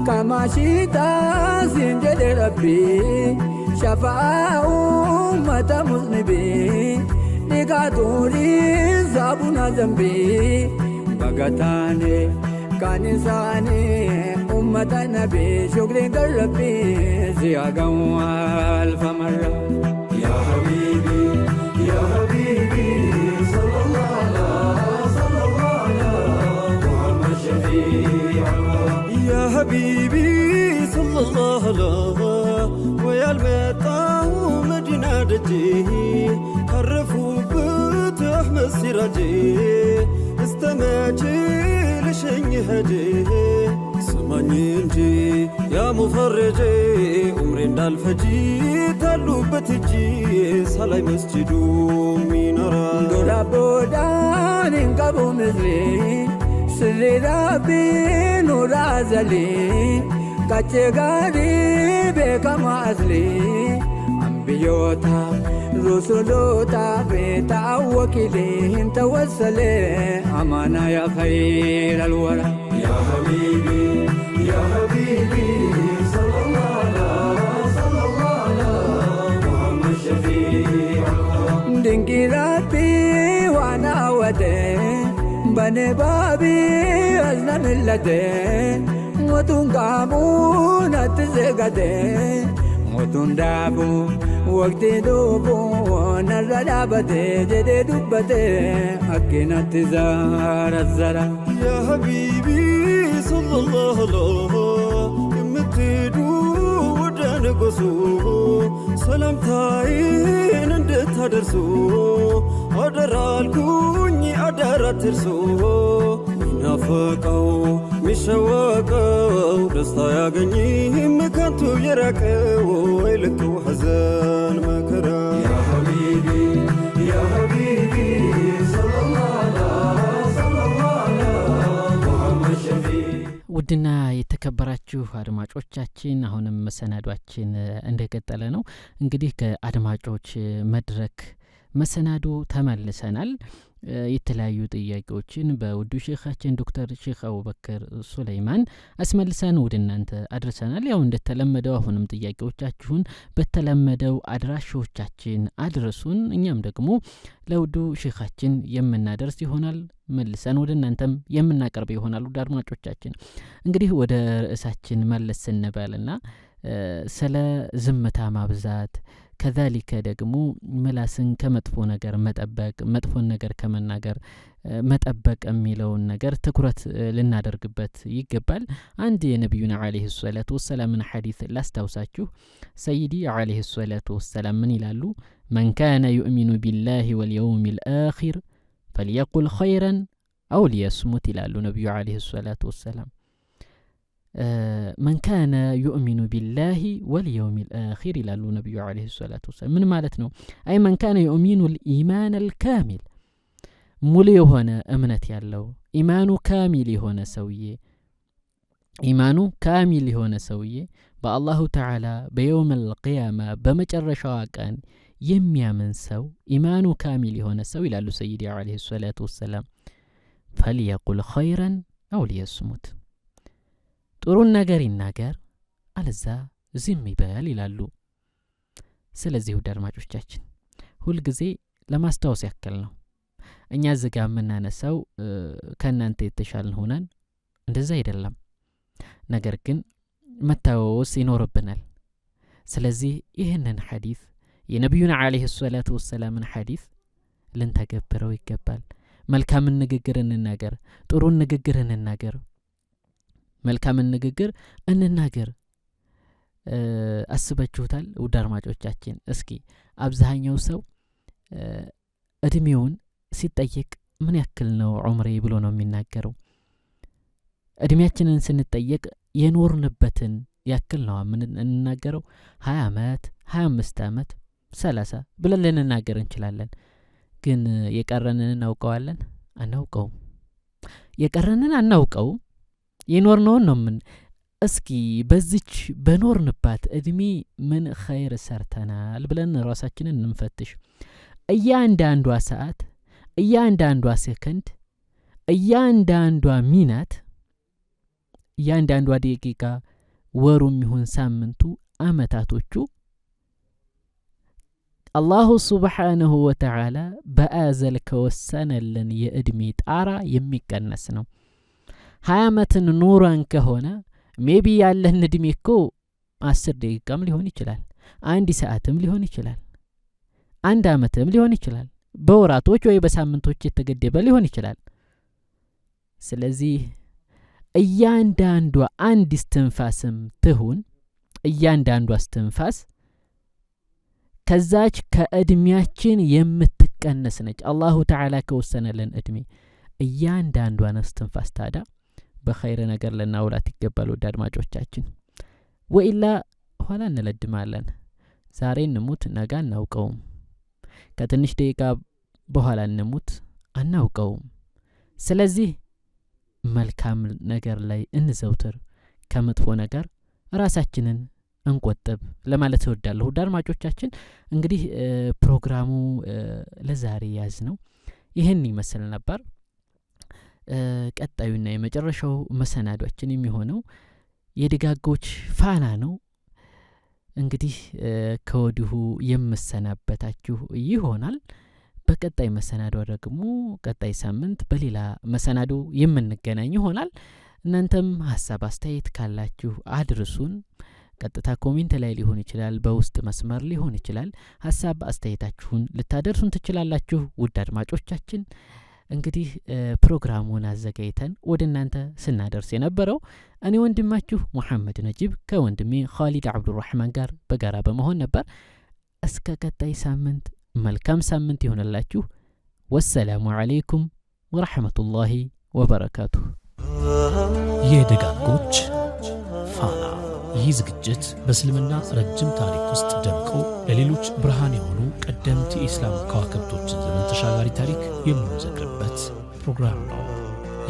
S11: كما شيتا سنجد ربي شفاء أمة مذنبين نقاتوري زابنا ذنبي بغتاني كان إنساني أمة النبي شكري قربي زياقا ألف مرة يا حبيبي يا حبيبي صلى الله على محمد شفيع يا حبيبي صلى الله على ويا المطاو مدينة دجي عرفوا بيت أحمد سراجي استمعتي لشيء هدي سمعني انجي يا مفرجي عمري الفجي تلو بتجي سلاي مسجدو مينارا دولا بودان انقبو مزري سري ربي نورا زلي كاتشغاري بكما أصلي أنبيوتا رسولوتا بيتا وكيلين توسلي أمانا يا خير الورى يا حبيبي يا حبيبي صلى الله على محمد شفيع دنكي ربي وانا ودي بني بابي أزنا ملتي موتون قامو نتزغدي موتون دابو وقتي دوبو نردابتي جدي دوبتي أكي نتزار الزرا يا حبيبي صلى الله عليه امتدو ودانقصو سلامتاين اندت هدرسو أدرالكوني أدارة ترسو نافقو مشواقو دستا ياغني مكانتو يراكو ويلكو حزن مكرا يا حبيبي يا حبيبي صلى الله على محمد شفيع ውድና የተከበራችሁ አድማጮቻችን አሁንም መሰናዷችን እንደቀጠለ ነው። እንግዲህ ከአድማጮች መድረክ መሰናዶ ተመልሰናል። የተለያዩ ጥያቄዎችን በውዱ ሼኻችን ዶክተር ሼክ አቡበከር ሱለይማን አስመልሰን ወደ እናንተ አድርሰናል። ያው እንደተለመደው አሁንም ጥያቄዎቻችሁን በተለመደው አድራሾቻችን አድርሱን። እኛም ደግሞ ለውዱ ሼኻችን የምናደርስ ይሆናል፣ መልሰን ወደ እናንተም የምናቀርብ ይሆናል። ውድ አድማጮቻችን እንግዲህ ወደ ርዕሳችን መለስ ስንበልና ስለ ዝምታ ማብዛት ከዛሊከ ደግሞ ምላስን ከመጥፎ ነገር መጠበቅ መጥፎን ነገር ከመናገር መጠበቅ የሚለውን ነገር ትኩረት ልናደርግበት ይገባል። አንድ የነቢዩና አለይሂ ሰላቱ ወሰላምን ሐዲስ ላስታውሳችሁ። ሰይዲ አለይሂ ሰላቱ ወሰላም ምን ይላሉ? መን ካነ ዩእሚኑ ቢላሂ ወልየውሚል አኺር ፈልየቁል ኸይረን አው ሊየስሙት ይላሉ ነቢዩ አለይሂ ሰላቱ ወሰላም።
S2: መን ካነ ዩእሚኑ ቢላሂ ወልየውም ልአኺር ይላሉ ነቢዩ ዓለይሂ ሰላቱ ወሰላም። ምን ማለት ነው? አይ መን ካነ ዩእሚኑ ልኢማን አልካሚል፣ ሙሉ የሆነ እምነት ያለው ኢማኑ ካሚል የሆነ ሰውዬ በአላሁ ተዓላ በየውም አልቅያማ በመጨረሻዋ ቀን የሚያምን ሰው ኢማኑ ካሚል የሆነ ሰው ይላሉ ሰይዲ ዓለይሂ ሰላቱ ወሰላም፣ ፈልየቁል ኸይረን አው ሊየስሙት፣ ጥሩን ነገር ይናገር አለዛ ዝም ይበል ይላሉ። ስለዚህ ውድ አድማጮቻችን ሁልጊዜ ለማስታወስ ያክል ነው፣ እኛ እዚህ ጋር የምናነሳው ከእናንተ የተሻልን ሆነን እንደዛ አይደለም። ነገር ግን መታወስ ይኖርብናል። ስለዚህ ይህንን ሐዲስ የነቢዩን ዓለይሂ ሰላቱ ወሰላምን ሐዲስ ልንተገብረው ይገባል። መልካምን ንግግር እንናገር፣ ጥሩን ንግግር እንናገር፣ መልካምን ንግግር እንናገር። አስባችሁታል ውድ አድማጮቻችን? እስኪ አብዛኛው ሰው እድሜውን ሲጠየቅ ምን ያክል ነው ዑምሬ ብሎ ነው የሚናገረው። እድሜያችንን ስንጠየቅ የኖርንበትን ያክል ነው የምንናገረው። 20 ዓመት 25 ዓመት 30 ብለን ልንናገር እንችላለን። ግን የቀረንን እናውቀዋለን? አናውቀውም። የቀረንን አናውቀውም። የኖርነውን ነው ምን እስኪ በዚች በኖርንባት እድሜ ምን ኸይር ሰርተናል ብለን ራሳችንን እንፈትሽ። እያንዳንዷ ሰዓት፣ እያንዳንዷ ሰከንድ፣ እያንዳንዷ ሚናት፣ እያንዳንዷ ደቂቃ፣ ወሩም ይሁን ሳምንቱ፣ አመታቶቹ አላሁ ሱብሓነሁ ወተዓላ በአዘል ከወሰነልን የእድሜ ጣራ የሚቀነስ ነው። 20 ዓመትን ኖረን ከሆነ ሜቢ ያለን እድሜ እኮ 10 ደቂቃም ሊሆን ይችላል፣ 1 ሰዓትም ሊሆን ይችላል፣ 1 ዓመትም ሊሆን ይችላል፣ በወራቶች ወይ በሳምንቶች የተገደበ ሊሆን ይችላል። ስለዚህ እያንዳንዷ አንድ እስትንፋስም ትሁን እያንዳንዷ እስትንፋስ ከዛች ከእድሜያችን የምትቀነስ ነች። አላሁ ተዓላ ከወሰነልን እድሜ እያንዳንዷን እስትንፋስ ታዲያ በኸይር ነገር ልናውላት ይገባል ውድ አድማጮቻችን። ወኢላ ኋላ እንለድማለን። ዛሬ እንሙት ነገ አናውቀውም። ከትንሽ ደቂቃ በኋላ እንሙት አናውቀውም። ስለዚህ መልካም ነገር ላይ እንዘውትር፣ ከመጥፎ ነገር ራሳችንን እንቆጥብ ለማለት እወዳለሁ። ውድ አድማጮቻችን እንግዲህ ፕሮግራሙ ለዛሬ ያዝ ነው ይህን ይመስል ነበር። ቀጣዩና የመጨረሻው መሰናዷችን የሚሆነው የደጋጎች ፋና ነው። እንግዲህ ከወዲሁ የምሰናበታችሁ ይሆናል። በቀጣይ መሰናዶ ደግሞ ቀጣይ ሳምንት በሌላ መሰናዶ የምንገናኝ ይሆናል። እናንተም ሀሳብ አስተያየት ካላችሁ አድርሱን። ቀጥታ ኮሜንት ላይ ሊሆን ይችላል፣ በውስጥ መስመር ሊሆን ይችላል። ሀሳብ አስተያየታችሁን ልታደርሱን ትችላላችሁ። ውድ አድማጮቻችን እንግዲህ ፕሮግራሙን አዘጋጅተን ወደ እናንተ ስናደርስ የነበረው እኔ ወንድማችሁ ሙሐመድ ነጂብ ከወንድሜ ኻሊድ አብዱራህማን ጋር በጋራ በመሆን ነበር። እስከ ቀጣይ ሳምንት መልካም ሳምንት ይሆንላችሁ። ወሰላሙ አለይኩም ወረሕመቱላሂ ወበረካቱሁ።
S1: የደጋጎች ፋና። ይህ ዝግጅት በእስልምና ረጅም ታሪክ ውስጥ ደምቀው ለሌሎች ብርሃን የሆኑ ቀደምት የኢስላም ከዋክብቶችን ዘመን ተሻጋሪ ታሪክ የምንዘክርበት ፕሮግራም ነው።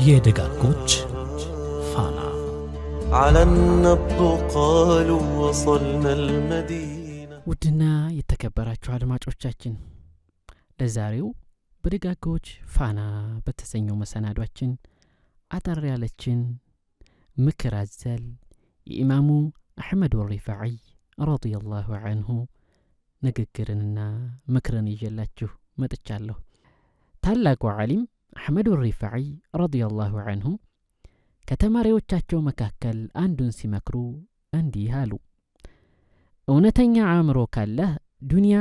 S1: የደጋጎች ፋና።
S11: على النبض قالوا وصلنا المدينة።
S2: ውድና የተከበራችሁ አድማጮቻችን ለዛሬው በደጋጎች ፋና በተሰኘው መሰናዷችን አጠር ያለችን ምክር አዘል የኢማሙ አሕመድ ወሪፋዒ ረዲየላሁ ዐንሁ ንግግርንና ምክርን ይዤላችሁ መጥቻለሁ። ታላቁ ዓሊም አሕመድ ወሪፋዒ ረዲየላሁ ዐንሁ ከተማሪዎቻቸው መካከል አንዱን ሲመክሩ እንዲህ አሉ። እውነተኛ አእምሮ ካለህ ዱንያ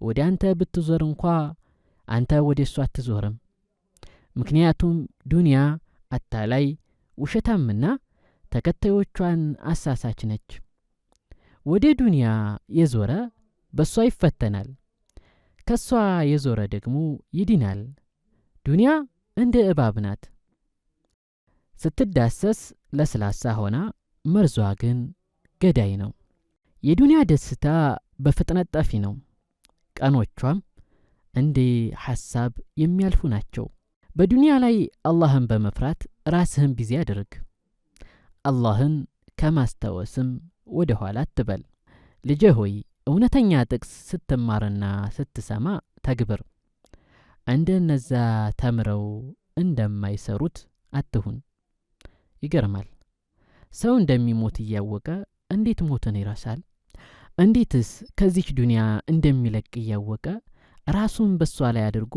S2: ወደ አንተ ብትዞር እንኳ አንተ ወደ እሷ አትዞርም። ምክንያቱም ዱንያ አታላይ ውሸታምና ተከታዮቿን አሳሳች ነች። ወደ ዱንያ የዞረ በሷ ይፈተናል፣ ከሷ የዞረ ደግሞ ይድናል። ዱንያ እንደ እባብ ናት። ስትዳሰስ ለስላሳ ሆና መርዟ ግን ገዳይ ነው። የዱንያ ደስታ በፍጥነት ጠፊ ነው። ቀኖቿም እንደ ሐሳብ የሚያልፉ ናቸው። በዱንያ ላይ አላህን በመፍራት ራስህን ቢዚ አድርግ። አላህን ከማስታወስም ወደ ኋላ አትበል። ልጄ ሆይ እውነተኛ ጥቅስ ስትማርና ስትሰማ ተግብር። እንደነዛ ተምረው እንደማይሰሩት አትሁን። ይገርማል። ሰው እንደሚሞት እያወቀ እንዴት ሞትን ይረሳል? እንዴትስ ከዚች ዱንያ እንደሚለቅ እያወቀ ራሱን በሷ ላይ አድርጎ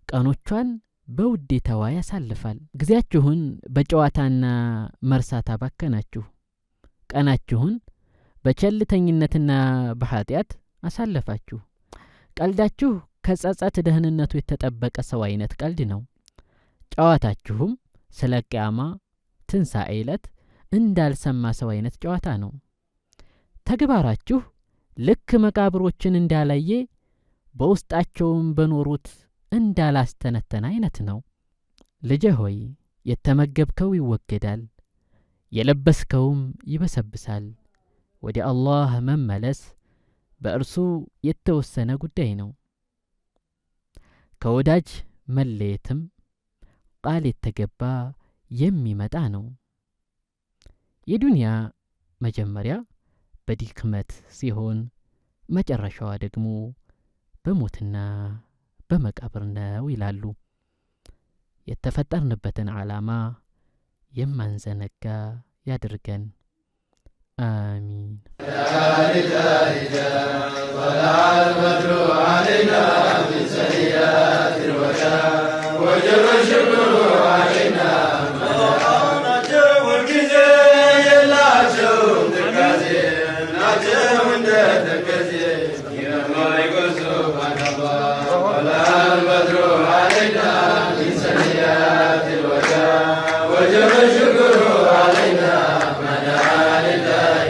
S2: ቀኖቿን በውዴታዋ ያሳልፋል? ጊዜያችሁን በጨዋታና መርሳት አባከናችሁ። ቀናችሁን በቸልተኝነትና በኃጢአት አሳለፋችሁ። ቀልዳችሁ ከጸጸት ደህንነቱ የተጠበቀ ሰው አይነት ቀልድ ነው። ጨዋታችሁም ስለ ቂያማ ትንሣኤ ዕለት እንዳልሰማ ሰው አይነት ጨዋታ ነው። ተግባራችሁ ልክ መቃብሮችን እንዳላየ በውስጣቸውም በኖሩት እንዳላስተነተነ አይነት ነው። ልጄ ሆይ የተመገብከው ይወገዳል፣ የለበስከውም ይበሰብሳል። ወደ አላህ መመለስ በእርሱ የተወሰነ ጉዳይ ነው። ከወዳጅ መለየትም ቃል የተገባ የሚመጣ ነው። የዱንያ መጀመሪያ በድክመት ሲሆን መጨረሻዋ ደግሞ በሞትና በመቃብር ነው ይላሉ። የተፈጠርንበትን ዓላማ የማንዘነጋ ያድርገን። آمين. لا إله إلا طلع البدر علينا من سيئات الوجاه وجب الشكر علينا ناجو الكزي لا جو تكازي ناجو تكازي يا ما يقول سبحان الله طلع البدر علينا من سيئات الوجاه وجب الشكر علينا
S10: علينا